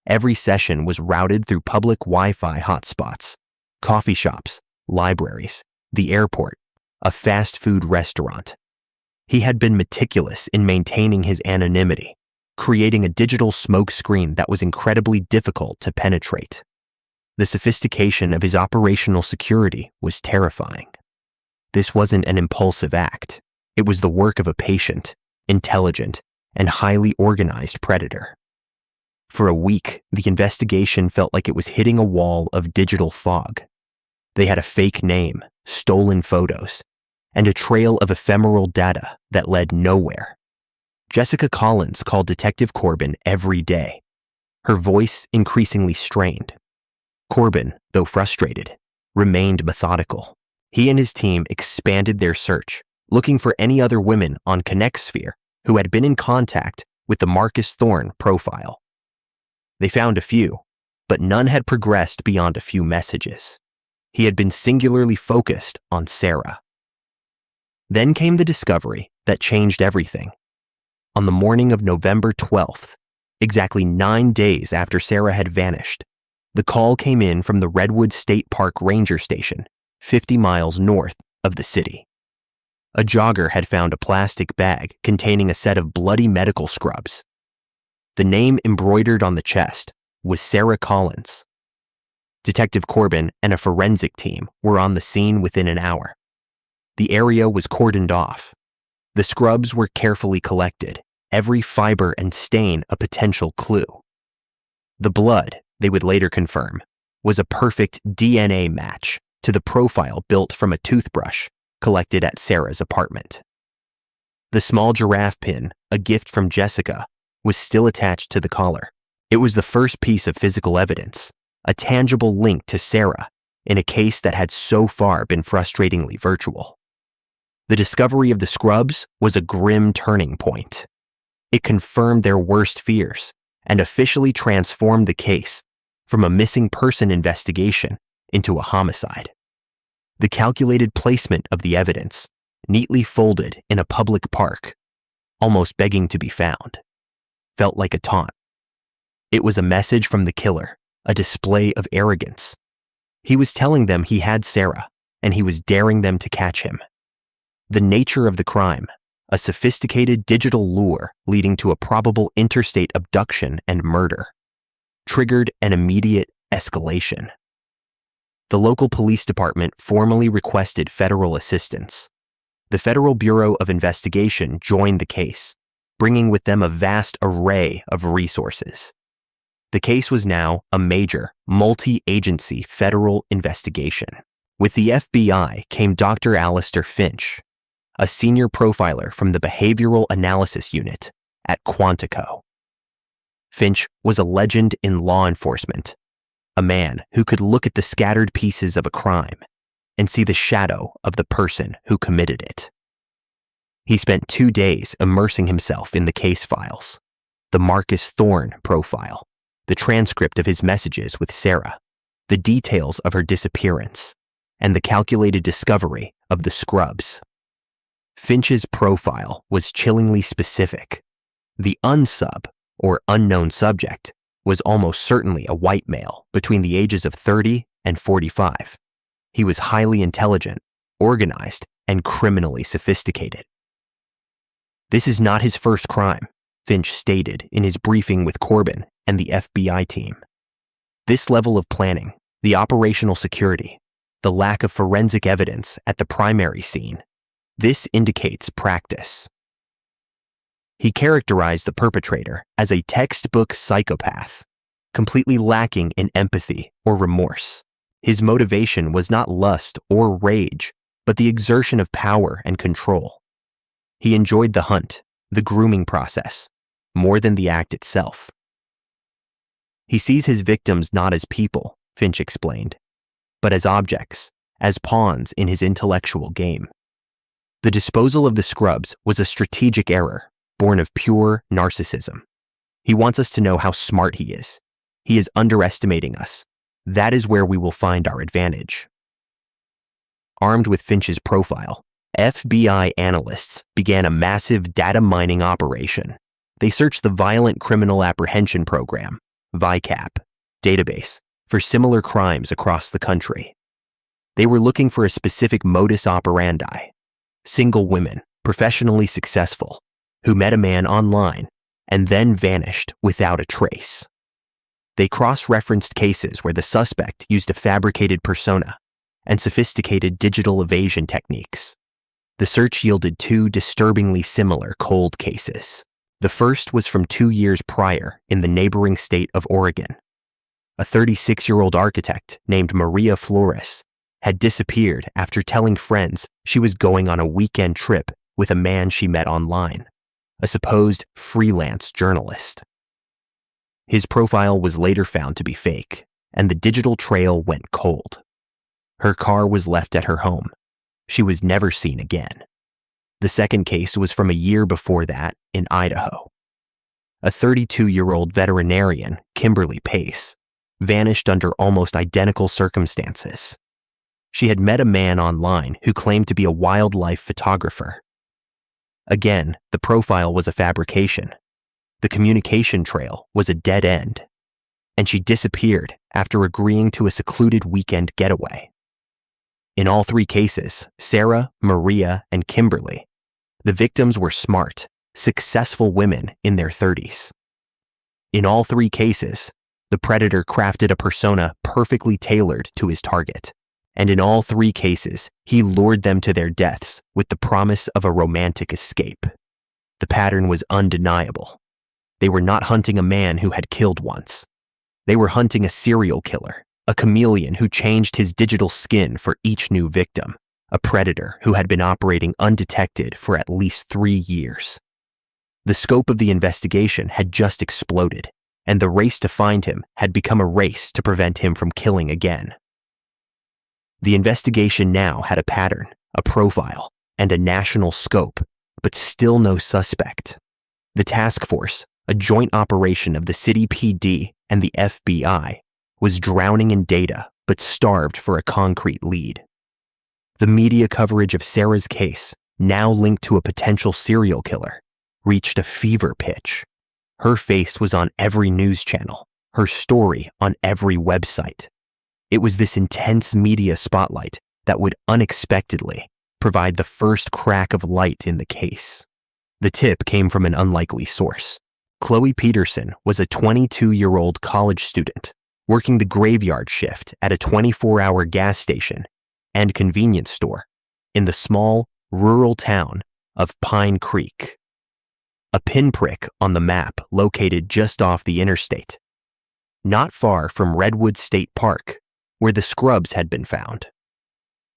Every session was routed through public Wi-Fi hotspots, coffee shops, libraries, the airport, a fast food restaurant. He had been meticulous in maintaining his anonymity, creating a digital smokescreen that was incredibly difficult to penetrate. The sophistication of his operational security was terrifying. This wasn't an impulsive act. It was the work of a patient, intelligent, and highly organized predator. For a week, the investigation felt like it was hitting a wall of digital fog. They had a fake name, stolen photos, and a trail of ephemeral data that led nowhere. Jessica Collins called Detective Corbin every day, her voice increasingly strained. Corbin, though frustrated, remained methodical. He and his team expanded their search, looking for any other women on ConnectSphere who had been in contact with the Marcus Thorne profile. They found a few, but none had progressed beyond a few messages. He had been singularly focused on Sarah. Then came the discovery that changed everything. On the morning of November 12th, exactly 9 days after Sarah had vanished, the call came in from the Redwood State Park Ranger Station, 50 miles north of the city. A jogger had found a plastic bag containing a set of bloody medical scrubs. The name embroidered on the chest was Sarah Collins. Detective Corbin and a forensic team were on the scene within an hour. The area was cordoned off. The scrubs were carefully collected, every fiber and stain a potential clue. The blood, they would later confirm, was a perfect DNA match to the profile built from a toothbrush collected at Sarah's apartment. The small giraffe pin, a gift from Jessica, was still attached to the collar. It was the first piece of physical evidence, a tangible link to Sarah in a case that had so far been frustratingly virtual. The discovery of the scrubs was a grim turning point. It confirmed their worst fears and officially transformed the case from a missing person investigation into a homicide. The calculated placement of the evidence, neatly folded in a public park, almost begging to be found, felt like a taunt. It was a message from the killer, a display of arrogance. He was telling them he had Sarah, and he was daring them to catch him. The nature of the crime, a sophisticated digital lure leading to a probable interstate abduction and murder, triggered an immediate escalation. The local police department formally requested federal assistance. The Federal Bureau of Investigation joined the case, bringing with them a vast array of resources. The case was now a major, multi-agency federal investigation. With the FBI came Dr. Alistair Finch, a senior profiler from the Behavioral Analysis Unit at Quantico. Finch was a legend in law enforcement, a man who could look at the scattered pieces of a crime and see the shadow of the person who committed it. He spent 2 days immersing himself in the case files, the Marcus Thorne profile, the transcript of his messages with Sarah, the details of her disappearance, and the calculated discovery of the scrubs. Finch's profile was chillingly specific. The unsub, or unknown subject, was almost certainly a white male between the ages of 30 and 45. He was highly intelligent, organized, and criminally sophisticated. "This is not his first crime," Finch stated in his briefing with Corbin and the FBI team. "This level of planning, the operational security, the lack of forensic evidence at the primary scene, this indicates practice." He characterized the perpetrator as a textbook psychopath, completely lacking in empathy or remorse. His motivation was not lust or rage, but the exertion of power and control. He enjoyed the hunt, the grooming process, more than the act itself. He sees his victims not as people, Finch explained, but as objects, as pawns in his intellectual game. The disposal of the scrubs was a strategic error, born of pure narcissism. He wants us to know how smart he is. He is underestimating us. That is where we will find our advantage. Armed with Finch's profile, FBI analysts began a massive data mining operation. They searched the Violent Criminal Apprehension Program, VICAP, database for similar crimes across the country. They were looking for a specific modus operandi: single women, professionally successful, who met a man online and then vanished without a trace. They cross-referenced cases where the suspect used a fabricated persona and sophisticated digital evasion techniques. The search yielded two disturbingly similar cold cases. The first was from 2 years prior in the neighboring state of Oregon. A 36-year-old architect named Maria Flores had disappeared after telling friends she was going on a weekend trip with a man she met online, a supposed freelance journalist. His profile was later found to be fake, and the digital trail went cold. Her car was left at her home. She was never seen again. The second case was from a year before that in Idaho. A 32-year-old veterinarian, Kimberly Pace, vanished under almost identical circumstances. She had met a man online who claimed to be a wildlife photographer. Again, the profile was a fabrication. The communication trail was a dead end, and she disappeared after agreeing to a secluded weekend getaway. In all three cases, Sarah, Maria, and Kimberly, the victims were smart, successful women in their 30s. In all three cases, the predator crafted a persona perfectly tailored to his target, and in all three cases, he lured them to their deaths with the promise of a romantic escape. The pattern was undeniable. They were not hunting a man who had killed once. They were hunting a serial killer, a chameleon who changed his digital skin for each new victim, a predator who had been operating undetected for at least 3 years. The scope of the investigation had just exploded, and the race to find him had become a race to prevent him from killing again. The investigation now had a pattern, a profile, and a national scope, but still no suspect. The task force, a joint operation of the city PD and the FBI, was drowning in data but starved for a concrete lead. The media coverage of Sarah's case, now linked to a potential serial killer, reached a fever pitch. Her face was on every news channel, her story on every website. It was this intense media spotlight that would unexpectedly provide the first crack of light in the case. The tip came from an unlikely source. Chloe Peterson was a 22-year-old college student working the graveyard shift at a 24-hour gas station and convenience store in the small, rural town of Pine Creek, a pinprick on the map located just off the interstate, not far from Redwood State Park, where the scrubs had been found.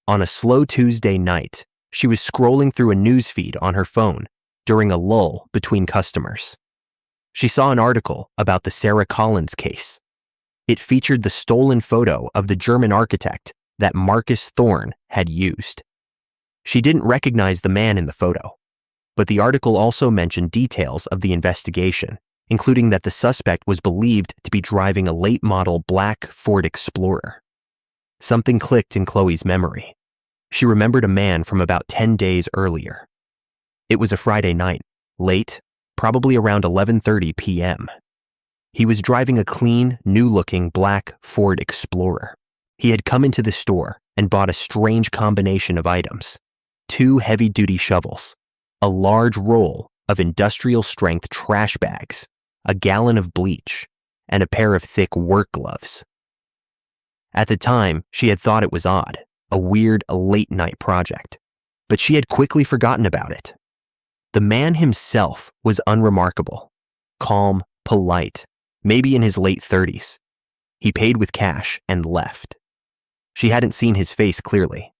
On a slow Tuesday night, she was scrolling through a newsfeed on her phone during a lull between customers. She saw an article about the Sarah Collins case. It featured the stolen photo of the German architect that Marcus Thorne had used. She didn't recognize the man in the photo, but the article also mentioned details of the investigation, including that the suspect was believed to be driving a late-model black Ford Explorer. Something clicked in Chloe's memory. She remembered a man from about 10 days earlier. It was a Friday night, late, probably around 11:30 p.m. He was driving a clean, new-looking black Ford Explorer. He had come into the store and bought a strange combination of items: 2 heavy-duty shovels, a large roll of industrial-strength trash bags, a gallon of bleach, and a pair of thick work gloves. At the time, she had thought it was odd, a weird late-night project, but she had quickly forgotten about it. The man himself was unremarkable, calm, polite, maybe in his late 30s. He paid with cash and left. She hadn't seen his face clearly,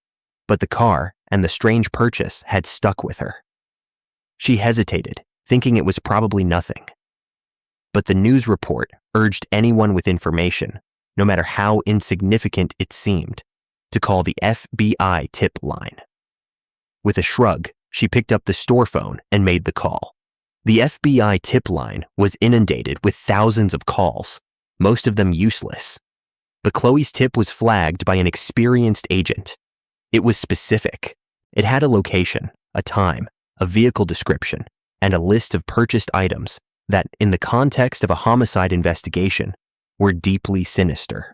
but the car and the strange purchase had stuck with her. She hesitated, thinking it was probably nothing. But the news report urged anyone with information, no matter how insignificant it seemed, to call the FBI tip line. With a shrug, she picked up the store phone and made the call. The FBI tip line was inundated with thousands of calls, most of them useless. But Chloe's tip was flagged by an experienced agent. It was specific. It had a location, a time, a vehicle description, and a list of purchased items that, in the context of a homicide investigation, were deeply sinister.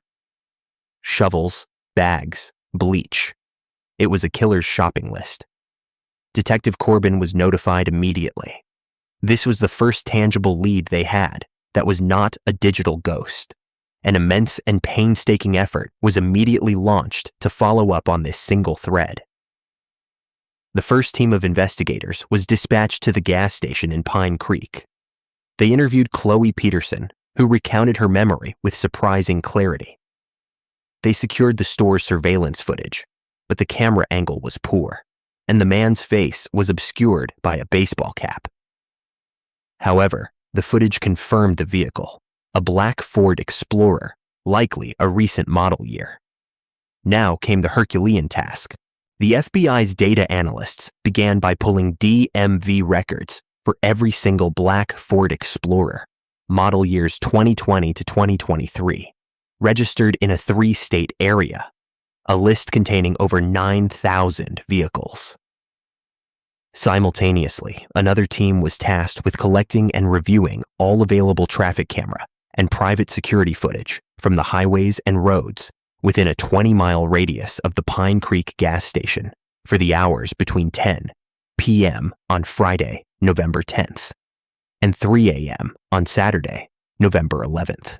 Shovels, bags, bleach. It was a killer's shopping list. Detective Corbin was notified immediately. This was the first tangible lead they had that was not a digital ghost. An immense and painstaking effort was immediately launched to follow up on this single thread. The first team of investigators was dispatched to the gas station in Pine Creek. They interviewed Chloe Peterson, who recounted her memory with surprising clarity. They secured the store's surveillance footage, but the camera angle was poor, and the man's face was obscured by a baseball cap. However, the footage confirmed the vehicle, a black Ford Explorer, likely a recent model year. Now came the Herculean task. The FBI's data analysts began by pulling DMV records for every single black Ford Explorer, model years 2020 to 2023, registered in a 3-state area, a list containing over 9,000 vehicles. Simultaneously, another team was tasked with collecting and reviewing all available traffic camera and private security footage from the highways and roads within a 20-mile radius of the Pine Creek gas station for the hours between 10 p.m. on Friday, November 10th, and 3 a.m. on Saturday, November 11th.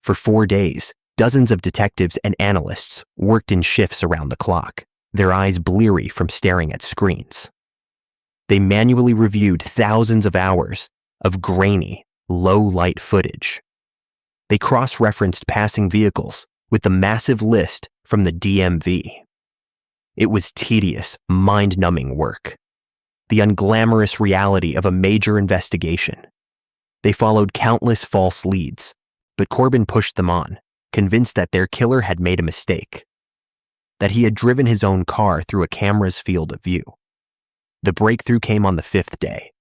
For 4 days, dozens of detectives and analysts worked in shifts around the clock, their eyes bleary from staring at screens. They manually reviewed thousands of hours of grainy, low-light footage. They cross-referenced passing vehicles with the massive list from the DMV. It was tedious, mind-numbing work. The unglamorous reality of a major investigation. They followed countless false leads, but Corbin pushed them on, convinced that their killer had made a mistake, that he had driven his own car through a camera's field of view. The breakthrough came on the 5th day.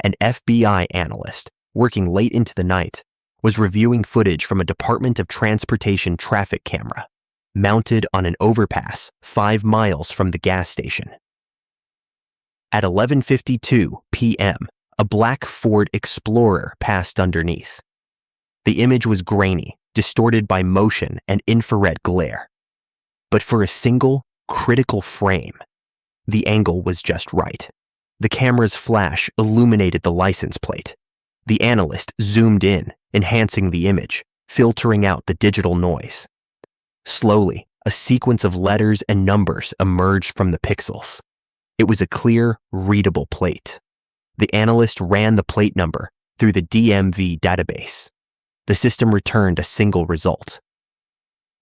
An FBI analyst, working late into the night, was reviewing footage from a Department of Transportation traffic camera, mounted on an overpass 5 miles from the gas station. At 11:52 p.m., a black Ford Explorer passed underneath. The image was grainy, distorted by motion and infrared glare. But for a single, critical frame, the angle was just right. The camera's flash illuminated the license plate. The analyst zoomed in, enhancing the image, filtering out the digital noise. Slowly, a sequence of letters and numbers emerged from the pixels. It was a clear, readable plate. The analyst ran the plate number through the DMV database. The system returned a single result.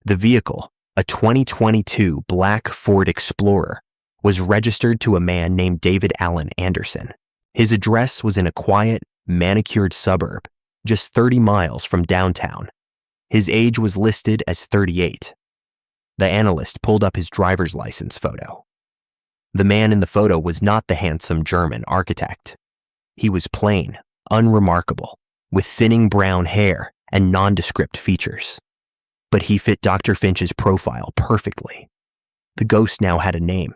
The vehicle, a 2022 black Ford Explorer, was registered to a man named David Allen Anderson. His address was in a quiet, manicured suburb, just 30 miles from downtown. His age was listed as 38. The analyst pulled up his driver's license photo. The man in the photo was not the handsome German architect. He was plain, unremarkable, with thinning brown hair and nondescript features. But he fit Dr. Finch's profile perfectly. The ghost now had a name.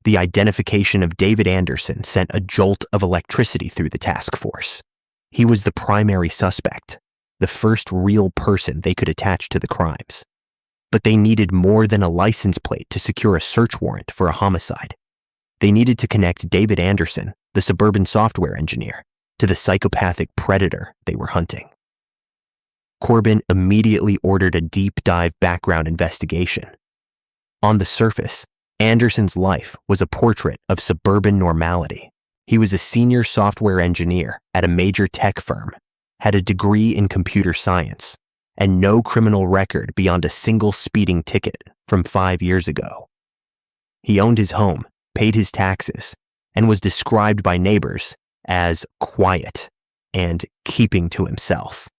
The identification of David Anderson sent a jolt of electricity through the task force. He was the primary suspect, the first real person they could attach to the crimes. But they needed more than a license plate to secure a search warrant for a homicide. They needed to connect David Anderson, the suburban software engineer, to the psychopathic predator they were hunting. Corbin immediately ordered a deep dive background investigation. On the surface, Anderson's life was a portrait of suburban normality. He was a senior software engineer at a major tech firm, had a degree in computer science, and no criminal record beyond a single speeding ticket from 5 years ago. He owned his home, paid his taxes, and was described by neighbors as quiet and keeping to himself.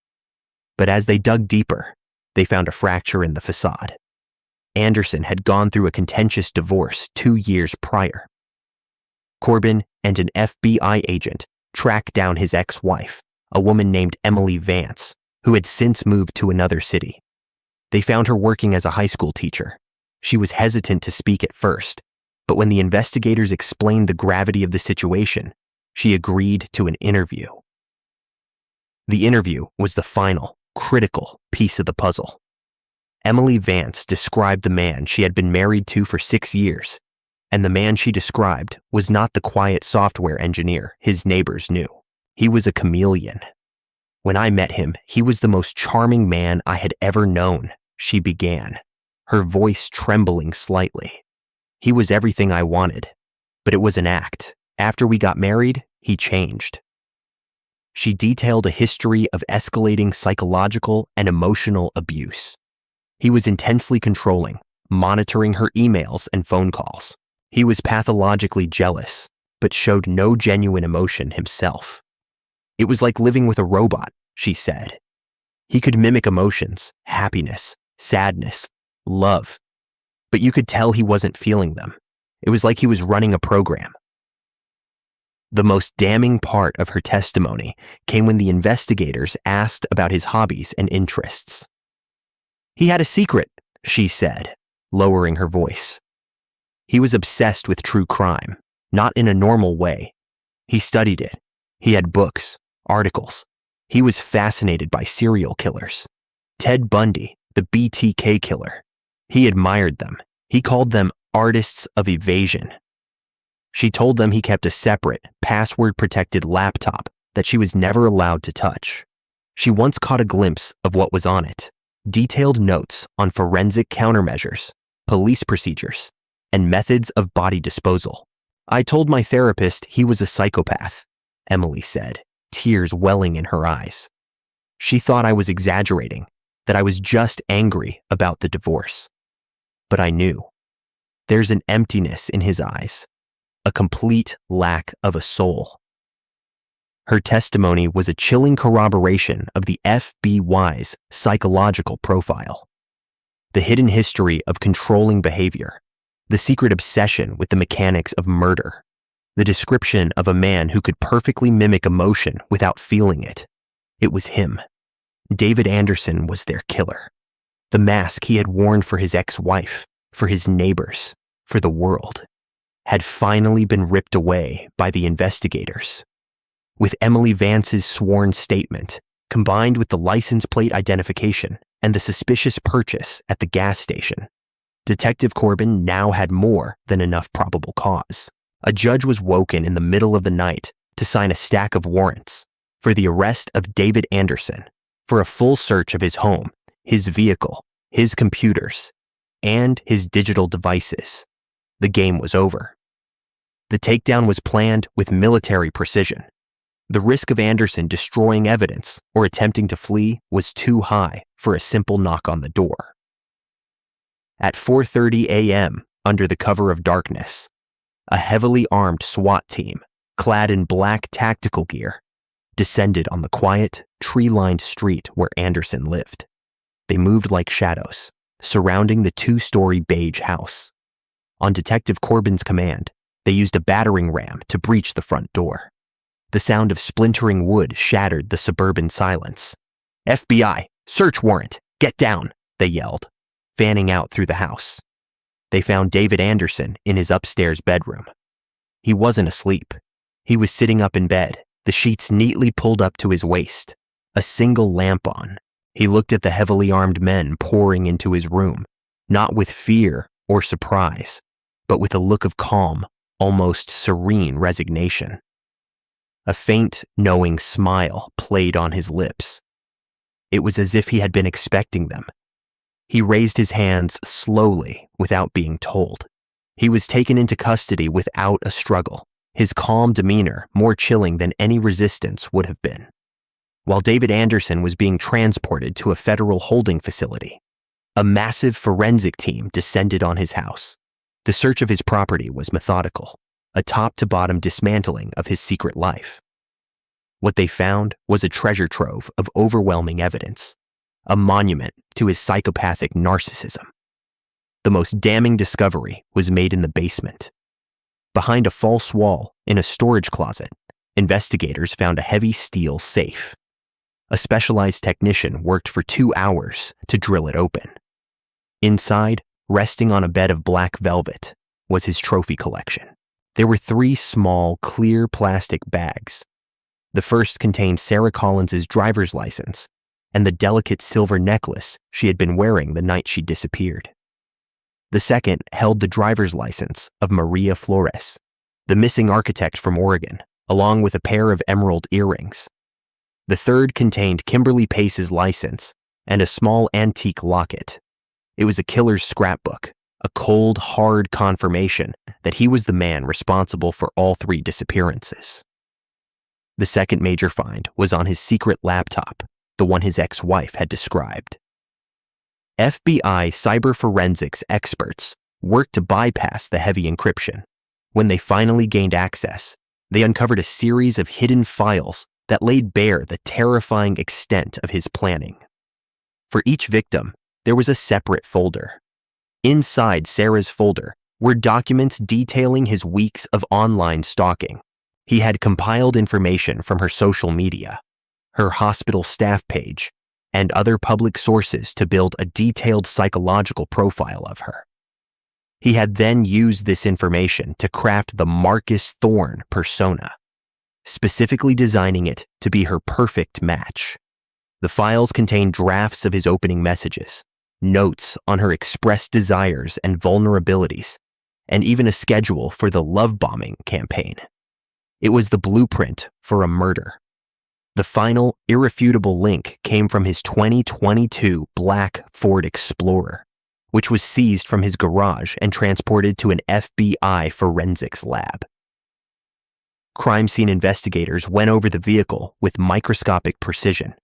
But as they dug deeper, they found a fracture in the facade. Anderson had gone through a contentious divorce 2 years prior. Corbin and an FBI agent track down his ex-wife, a woman named Emily Vance, who had since moved to another city. They found her working as a high school teacher. She was hesitant to speak at first, but when the investigators explained the gravity of the situation, she agreed to an interview. The interview was the final, critical piece of the puzzle. Emily Vance described the man she had been married to for 6 years, and the man she described was not the quiet software engineer his neighbors knew. He was a chameleon. When I met him, he was the most charming man I had ever known, she began, her voice trembling slightly. He was everything I wanted, but it was an act. After we got married, he changed. She detailed a history of escalating psychological and emotional abuse. He was intensely controlling, monitoring her emails and phone calls. He was pathologically jealous, but showed no genuine emotion himself. It was like living with a robot, she said. He could mimic emotions, happiness, sadness, love, but you could tell he wasn't feeling them. It was like he was running a program. The most damning part of her testimony came when the investigators asked about his hobbies and interests. He had a secret, she said, lowering her voice. He was obsessed with true crime, not in a normal way. He studied it. He had books, articles. He was fascinated by serial killers. Ted Bundy, the BTK killer. He admired them. He called them artists of evasion. She told them he kept a separate, password-protected laptop that she was never allowed to touch. She once caught a glimpse of what was on it: detailed notes on forensic countermeasures, police procedures, and methods of body disposal. I told my therapist he was a psychopath, Emily said, tears welling in her eyes. She thought I was exaggerating, that I was just angry about the divorce. But I knew. There's an emptiness in his eyes, a complete lack of a soul. Her testimony was a chilling corroboration of the FBI's psychological profile. The hidden history of controlling behavior, the secret obsession with the mechanics of murder, the description of a man who could perfectly mimic emotion without feeling it. It was him. David Anderson was their killer. The mask he had worn for his ex-wife, for his neighbors, for the world, had finally been ripped away by the investigators. With Emily Vance's sworn statement, combined with the license plate identification and the suspicious purchase at the gas station, Detective Corbin now had more than enough probable cause. A judge was woken in the middle of the night to sign a stack of warrants for the arrest of David Anderson, for a full search of his home, his vehicle, his computers, and his digital devices. The game was over. The takedown was planned with military precision. The risk of Anderson destroying evidence or attempting to flee was too high for a simple knock on the door. At 4:30 a.m., under the cover of darkness, a heavily armed SWAT team, clad in black tactical gear, descended on the quiet, tree-lined street where Anderson lived. They moved like shadows, surrounding the 2-story beige house. On Detective Corbin's command, they used a battering ram to breach the front door. The sound of splintering wood shattered the suburban silence. "FBI, search warrant, get down," they yelled, fanning out through the house. They found David Anderson in his upstairs bedroom. He wasn't asleep. He was sitting up in bed, the sheets neatly pulled up to his waist, a single lamp on. He looked at the heavily armed men pouring into his room, not with fear or surprise, but with a look of calm, almost serene resignation. A faint, knowing smile played on his lips. It was as if he had been expecting them. He raised his hands slowly without being told. He was taken into custody without a struggle, his calm demeanor more chilling than any resistance would have been. While David Anderson was being transported to a federal holding facility, a massive forensic team descended on his house. The search of his property was methodical, a top-to-bottom dismantling of his secret life. What they found was a treasure trove of overwhelming evidence, a monument to his psychopathic narcissism. The most damning discovery was made in the basement. Behind a false wall in a storage closet, investigators found a heavy steel safe. A specialized technician worked for 2 hours to drill it open. Inside, resting on a bed of black velvet, was his trophy collection. There were 3 small, clear plastic bags. The first contained Sarah Collins's driver's license and the delicate silver necklace she had been wearing the night she disappeared. The second held the driver's license of Maria Flores, the missing architect from Oregon, along with a pair of emerald earrings. The third contained Kimberly Pace's license and a small antique locket. It was a killer's scrapbook, a cold, hard confirmation that he was the man responsible for all 3 disappearances. The second major find was on his secret laptop, the one his ex-wife had described. FBI cyber forensics experts worked to bypass the heavy encryption. When they finally gained access, they uncovered a series of hidden files that laid bare the terrifying extent of his planning. For each victim, there was a separate folder. Inside Sarah's folder were documents detailing his weeks of online stalking. He had compiled information from her social media, her hospital staff page, and other public sources to build a detailed psychological profile of her. He had then used this information to craft the Marcus Thorne persona, specifically designing it to be her perfect match. The files contained drafts of his opening messages, notes on her expressed desires and vulnerabilities, and even a schedule for the love bombing campaign. It was the blueprint for a murder. The final, irrefutable link came from his 2022 black Ford Explorer, which was seized from his garage and transported to an FBI forensics lab. Crime scene investigators went over the vehicle with microscopic precision.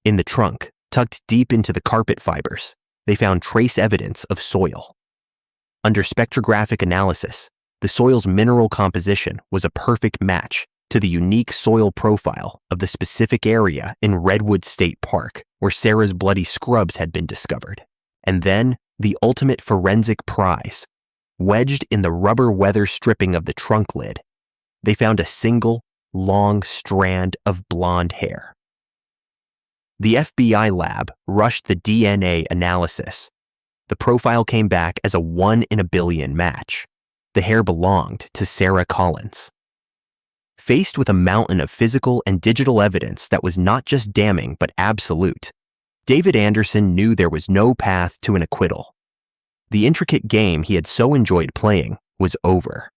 In the trunk, tucked deep into the carpet fibers, they found trace evidence of soil. Under spectrographic analysis, the soil's mineral composition was a perfect match to the unique soil profile of the specific area in Redwood State Park where Sarah's bloody scrubs had been discovered. And then, the ultimate forensic prize. Wedged in the rubber weather stripping of the trunk lid, they found a single, long strand of blonde hair. The FBI lab rushed the DNA analysis. The profile came back as a 1 in a billion match. The hair belonged to Sarah Collins. Faced with a mountain of physical and digital evidence that was not just damning but absolute, David Anderson knew there was no path to an acquittal. The intricate game he had so enjoyed playing was over.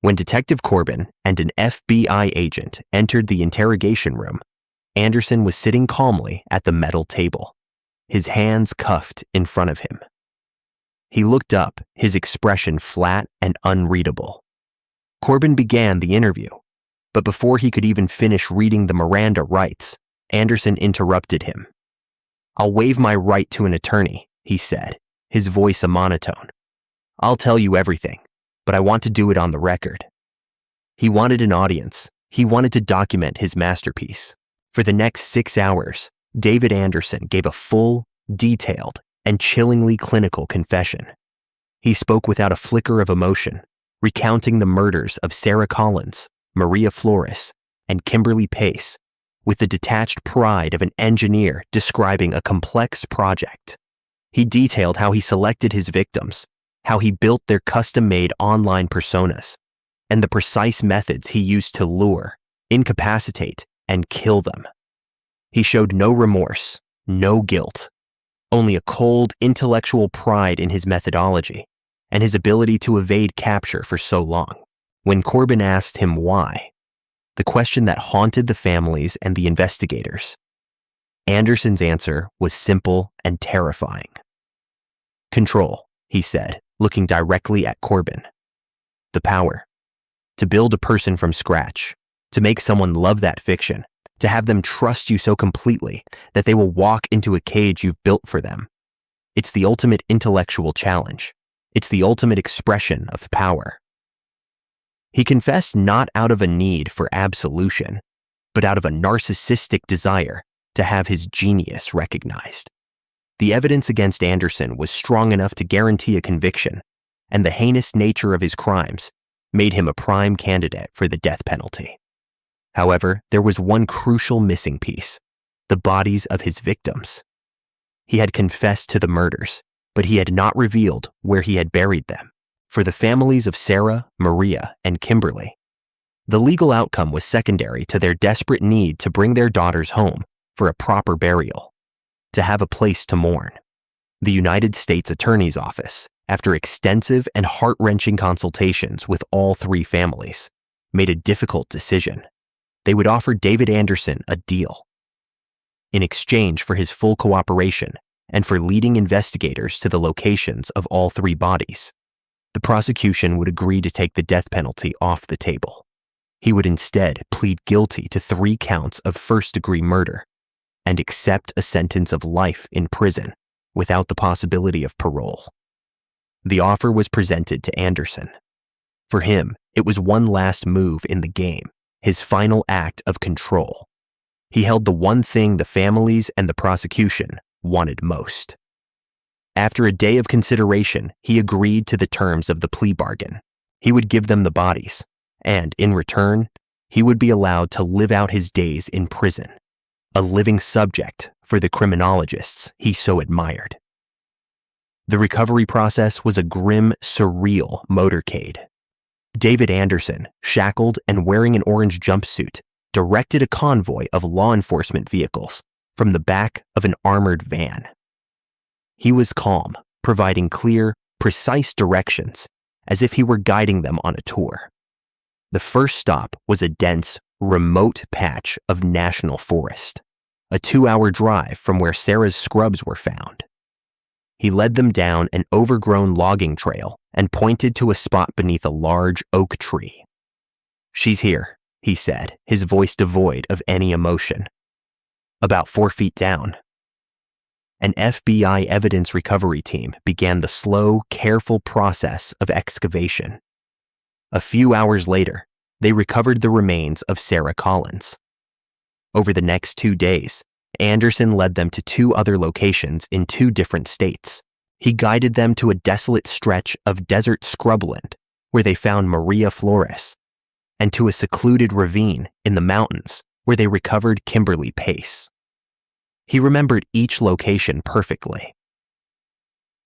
When Detective Corbin and an FBI agent entered the interrogation room, Anderson was sitting calmly at the metal table, his hands cuffed in front of him. He looked up, his expression flat and unreadable. Corbin began the interview, but before he could even finish reading the Miranda rights, Anderson interrupted him. "I'll waive my right to an attorney," he said, his voice a monotone. "I'll tell you everything, but I want to do it on the record." He wanted an audience. He wanted to document his masterpiece. For the next 6 hours, David Anderson gave a full, detailed, and chillingly clinical confession. He spoke without a flicker of emotion, recounting the murders of Sarah Collins, Maria Flores, and Kimberly Pace, with the detached pride of an engineer describing a complex project. He detailed how he selected his victims, how he built their custom-made online personas, and the precise methods he used to lure, incapacitate, and kill them. He showed no remorse, no guilt, only a cold, intellectual pride in his methodology and his ability to evade capture for so long. When Corbin asked him why, the question that haunted the families and the investigators, Anderson's answer was simple and terrifying. "Control," he said, looking directly at Corbin. "The power. To build a person from scratch, to make someone love that fiction, to have them trust you so completely that they will walk into a cage you've built for them. It's the ultimate intellectual challenge. It's the ultimate expression of power." He confessed not out of a need for absolution, but out of a narcissistic desire to have his genius recognized. The evidence against Anderson was strong enough to guarantee a conviction, and the heinous nature of his crimes made him a prime candidate for the death penalty. However, there was one crucial missing piece: the bodies of his victims. He had confessed to the murders, but he had not revealed where he had buried them. For the families of Sarah, Maria, and Kimberly, the legal outcome was secondary to their desperate need to bring their daughters home for a proper burial, to have a place to mourn. The United States Attorney's Office, after extensive and heart-wrenching consultations with all three families, made a difficult decision. They would offer David Anderson a deal. In exchange for his full cooperation and for leading investigators to the locations of all three bodies, the prosecution would agree to take the death penalty off the table. He would instead plead guilty to 3 counts of first-degree murder and accept a sentence of life in prison without the possibility of parole. The offer was presented to Anderson. For him, it was one last move in the game, his final act of control. He held the one thing the families and the prosecution wanted most. After a day of consideration, he agreed to the terms of the plea bargain. He would give them the bodies, and in return, he would be allowed to live out his days in prison, a living subject for the criminologists he so admired. The recovery process was a grim, surreal motorcade. David Anderson, shackled and wearing an orange jumpsuit, directed a convoy of law enforcement vehicles from the back of an armored van. He was calm, providing clear, precise directions, as if he were guiding them on a tour. The first stop was a dense, remote patch of national forest, a 2-hour drive from where Sarah's scrubs were found. He led them down an overgrown logging trail and pointed to a spot beneath a large oak tree. "She's here," he said, his voice devoid of any emotion. "About 4 feet down." An FBI evidence recovery team began the slow, careful process of excavation. A few hours later, they recovered the remains of Sarah Collins. Over the next 2 days, Anderson led them to 2 other locations in 2 different states. He guided them to a desolate stretch of desert scrubland where they found Maria Flores, and to a secluded ravine in the mountains where they recovered Kimberly Pace. He remembered each location perfectly.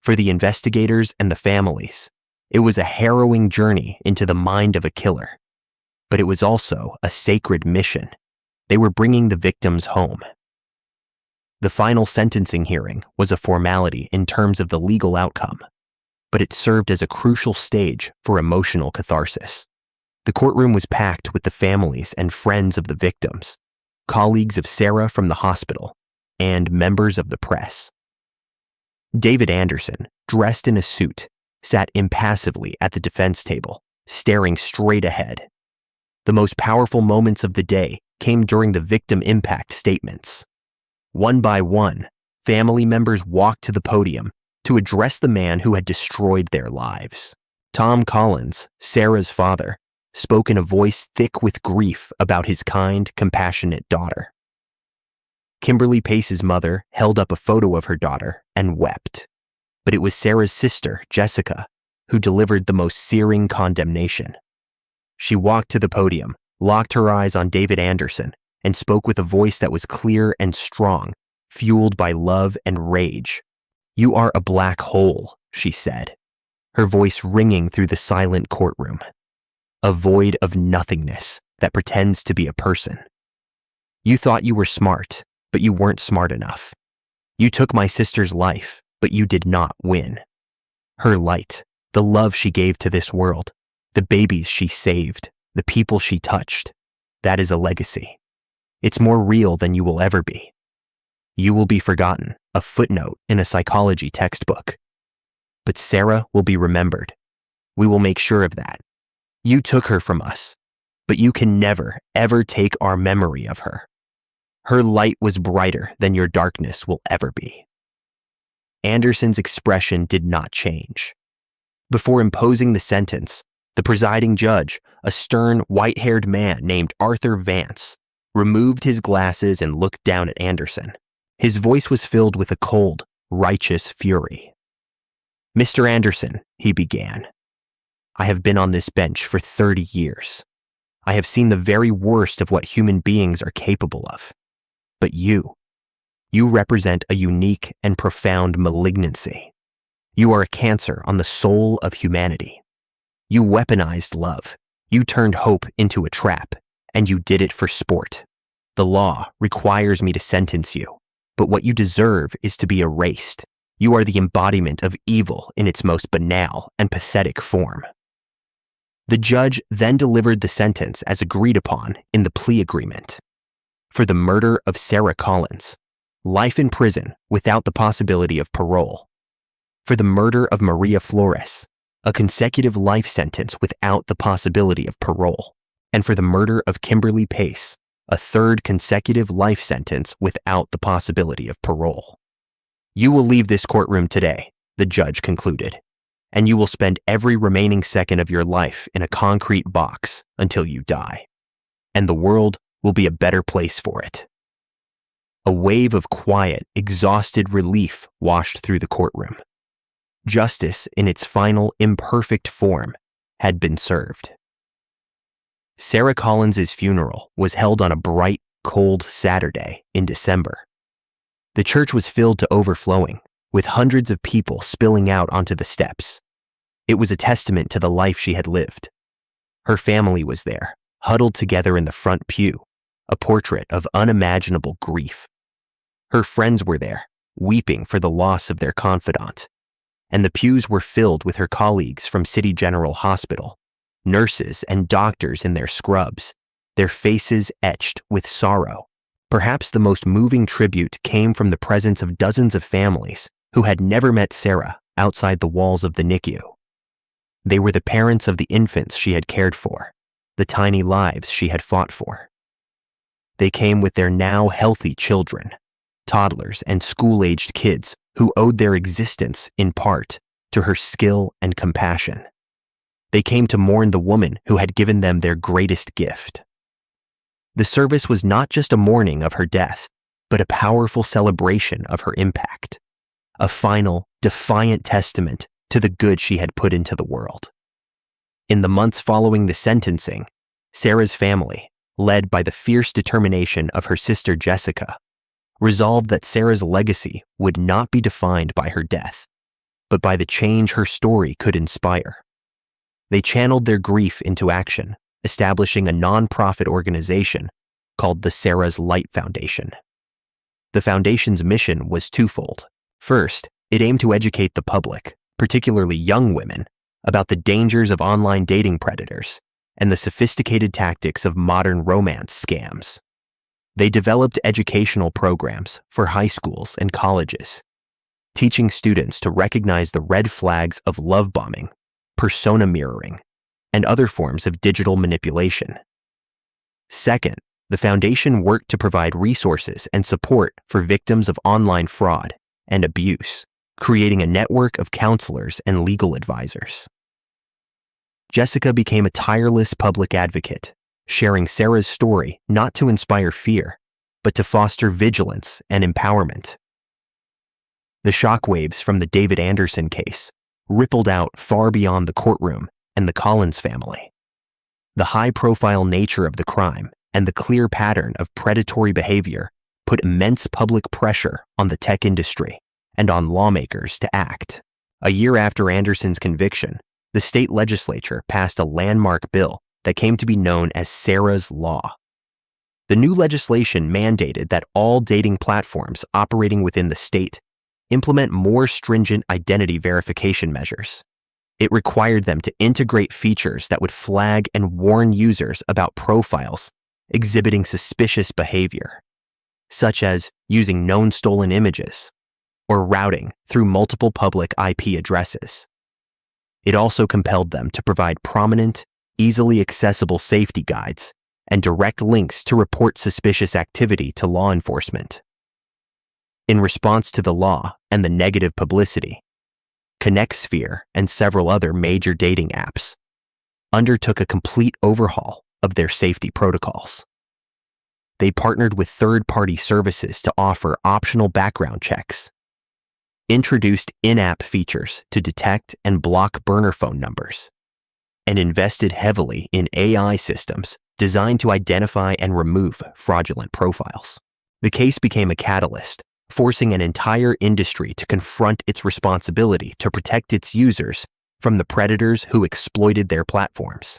For the investigators and the families, it was a harrowing journey into the mind of a killer, but it was also a sacred mission. They were bringing the victims home. The final sentencing hearing was a formality in terms of the legal outcome, but it served as a crucial stage for emotional catharsis. The courtroom was packed with the families and friends of the victims, colleagues of Sarah from the hospital, and members of the press. David Anderson, dressed in a suit, sat impassively at the defense table, staring straight ahead. The most powerful moments of the day came during the victim impact statements. One by one, family members walked to the podium to address the man who had destroyed their lives. Tom Collins, Sarah's father, spoke in a voice thick with grief about his kind, compassionate daughter. Kimberly Pace's mother held up a photo of her daughter and wept, but it was Sarah's sister, Jessica, who delivered the most searing condemnation. She walked to the podium, locked her eyes on David Anderson, and spoke with a voice that was clear and strong, fueled by love and rage. "You are a black hole," she said, her voice ringing through the silent courtroom. "A void of nothingness that pretends to be a person. You thought you were smart, but you weren't smart enough. You took my sister's life, but you did not win. Her light, the love she gave to this world, the babies she saved, the people she touched, that is a legacy. It's more real than you will ever be. You will be forgotten, a footnote in a psychology textbook. But Sarah will be remembered. We will make sure of that. You took her from us, but you can never, ever take our memory of her. Her light was brighter than your darkness will ever be." Anderson's expression did not change. Before imposing the sentence, the presiding judge, a stern, white-haired man named Arthur Vance, removed his glasses and looked down at Anderson. His voice was filled with a cold, righteous fury. "Mr. Anderson," he began, "I have been on this bench for 30 years. I have seen the very worst of what human beings are capable of. But you represent a unique and profound malignancy. You are a cancer on the soul of humanity. You weaponized love. You turned hope into a trap, and you did it for sport. The law requires me to sentence you, but what you deserve is to be erased. You are the embodiment of evil in its most banal and pathetic form. The judge then delivered the sentence as agreed upon in the plea agreement. For the murder of Sarah Collins, life in prison without the possibility of parole. For the murder of Maria Flores, a consecutive life sentence without the possibility of parole. And for the murder of Kimberly Pace, a third consecutive life sentence without the possibility of parole. You will leave this courtroom today, the judge concluded, and you will spend every remaining second of your life in a concrete box until you die. And the world will be a better place for it. A wave of quiet, exhausted relief washed through the courtroom. Justice, in its final, imperfect form, had been served. Sarah Collins's funeral was held on a bright, cold Saturday in December. The church was filled to overflowing, with hundreds of people spilling out onto the steps. It was a testament to the life she had lived. Her family was there, huddled together in the front pew, a portrait of unimaginable grief. Her friends were there, weeping for the loss of their confidant, and the pews were filled with her colleagues from City General Hospital, nurses and doctors in their scrubs, their faces etched with sorrow. Perhaps the most moving tribute came from the presence of dozens of families who had never met Sarah outside the walls of the NICU. They were the parents of the infants she had cared for, the tiny lives she had fought for. They came with their now healthy children, toddlers and school-aged kids who owed their existence, in part, to her skill and compassion. They came to mourn the woman who had given them their greatest gift. The service was not just a mourning of her death, but a powerful celebration of her impact, a final, defiant testament to the good she had put into the world. In the months following the sentencing, Sarah's family, led by the fierce determination of her sister Jessica, resolved that Sarah's legacy would not be defined by her death, but by the change her story could inspire. They channeled their grief into action, establishing a nonprofit organization called the Sarah's Light Foundation. The foundation's mission was twofold. First, it aimed to educate the public, particularly young women, about the dangers of online dating predators and the sophisticated tactics of modern romance scams. They developed educational programs for high schools and colleges, teaching students to recognize the red flags of love bombing, persona mirroring, and other forms of digital manipulation. Second, the foundation worked to provide resources and support for victims of online fraud and abuse, creating a network of counselors and legal advisors. Jessica became a tireless public advocate, sharing Sarah's story not to inspire fear, but to foster vigilance and empowerment. The shockwaves from the David Anderson case rippled out far beyond the courtroom and the Collins family. The high-profile nature of the crime and the clear pattern of predatory behavior put immense public pressure on the tech industry and on lawmakers to act. A year after Anderson's conviction, the state legislature passed a landmark bill that came to be known as Sarah's Law. The new legislation mandated that all dating platforms operating within the state implement more stringent identity verification measures. It required them to integrate features that would flag and warn users about profiles exhibiting suspicious behavior, such as using known stolen images or routing through multiple public IP addresses. It also compelled them to provide prominent, easily accessible safety guides and direct links to report suspicious activity to law enforcement. In response to the law and the negative publicity, ConnectSphere and several other major dating apps undertook a complete overhaul of their safety protocols. They partnered with third-party services to offer optional background checks, introduced in-app features to detect and block burner phone numbers, and invested heavily in AI systems designed to identify and remove fraudulent profiles. The case became a catalyst, forcing an entire industry to confront its responsibility to protect its users from the predators who exploited their platforms.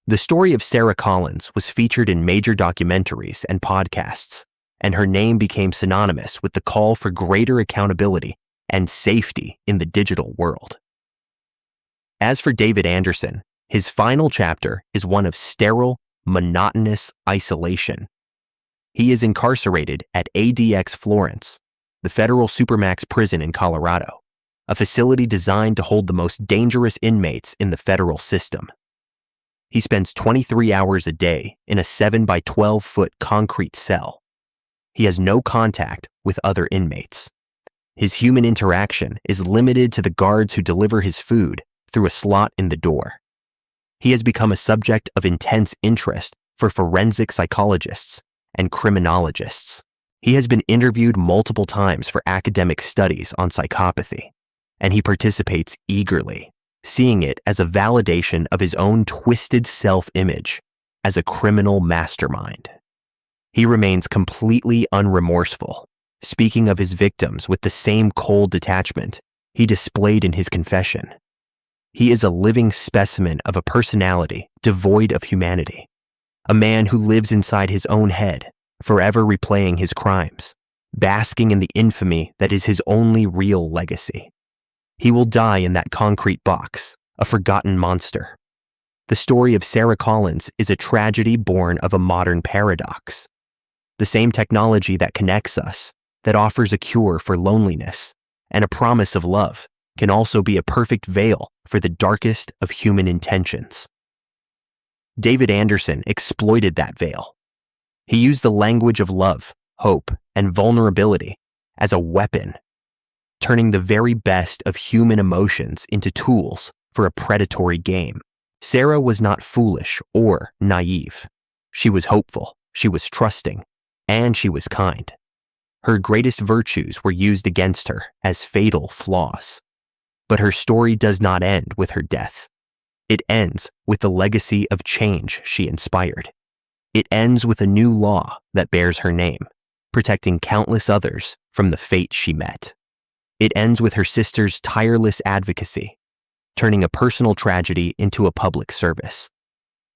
The story of Sarah Collins was featured in major documentaries and podcasts, and her name became synonymous with the call for greater accountability and safety in the digital world. As for David Anderson, his final chapter is one of sterile, monotonous isolation. He is incarcerated at ADX Florence, the federal supermax prison in Colorado, a facility designed to hold the most dangerous inmates in the federal system. He spends 23 hours a day in a 7 by 12-foot concrete cell. He has no contact with other inmates. His human interaction is limited to the guards who deliver his food through a slot in the door. He has become a subject of intense interest for forensic psychologists and criminologists. He has been interviewed multiple times for academic studies on psychopathy, and he participates eagerly, seeing it as a validation of his own twisted self-image as a criminal mastermind. He remains completely unremorseful, speaking of his victims with the same cold detachment he displayed in his confession. He is a living specimen of a personality devoid of humanity, a man who lives inside his own head, forever replaying his crimes, basking in the infamy that is his only real legacy. He will die in that concrete box, a forgotten monster. The story of Sarah Collins is a tragedy born of a modern paradox. The same technology that connects us, that offers a cure for loneliness and a promise of love, can also be a perfect veil for the darkest of human intentions. David Anderson exploited that veil. He used the language of love, hope, and vulnerability as a weapon, turning the very best of human emotions into tools for a predatory game. Sarah was not foolish or naive. She was hopeful, she was trusting, and she was kind. Her greatest virtues were used against her as fatal flaws. But her story does not end with her death. It ends with the legacy of change she inspired. It ends with a new law that bears her name, protecting countless others from the fate she met. It ends with her sister's tireless advocacy, turning a personal tragedy into a public service.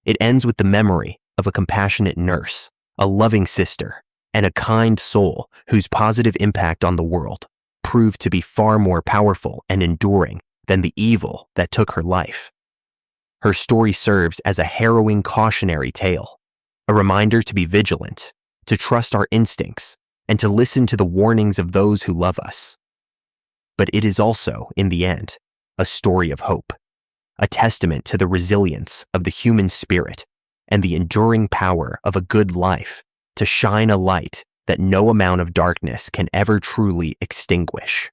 It ends with the memory of a compassionate nurse, a loving sister, and a kind soul whose positive impact on the world proved to be far more powerful and enduring than the evil that took her life. Her story serves as a harrowing cautionary tale, a reminder to be vigilant, to trust our instincts, and to listen to the warnings of those who love us. But it is also, in the end, a story of hope, a testament to the resilience of the human spirit and the enduring power of a good life to shine a light that no amount of darkness can ever truly extinguish.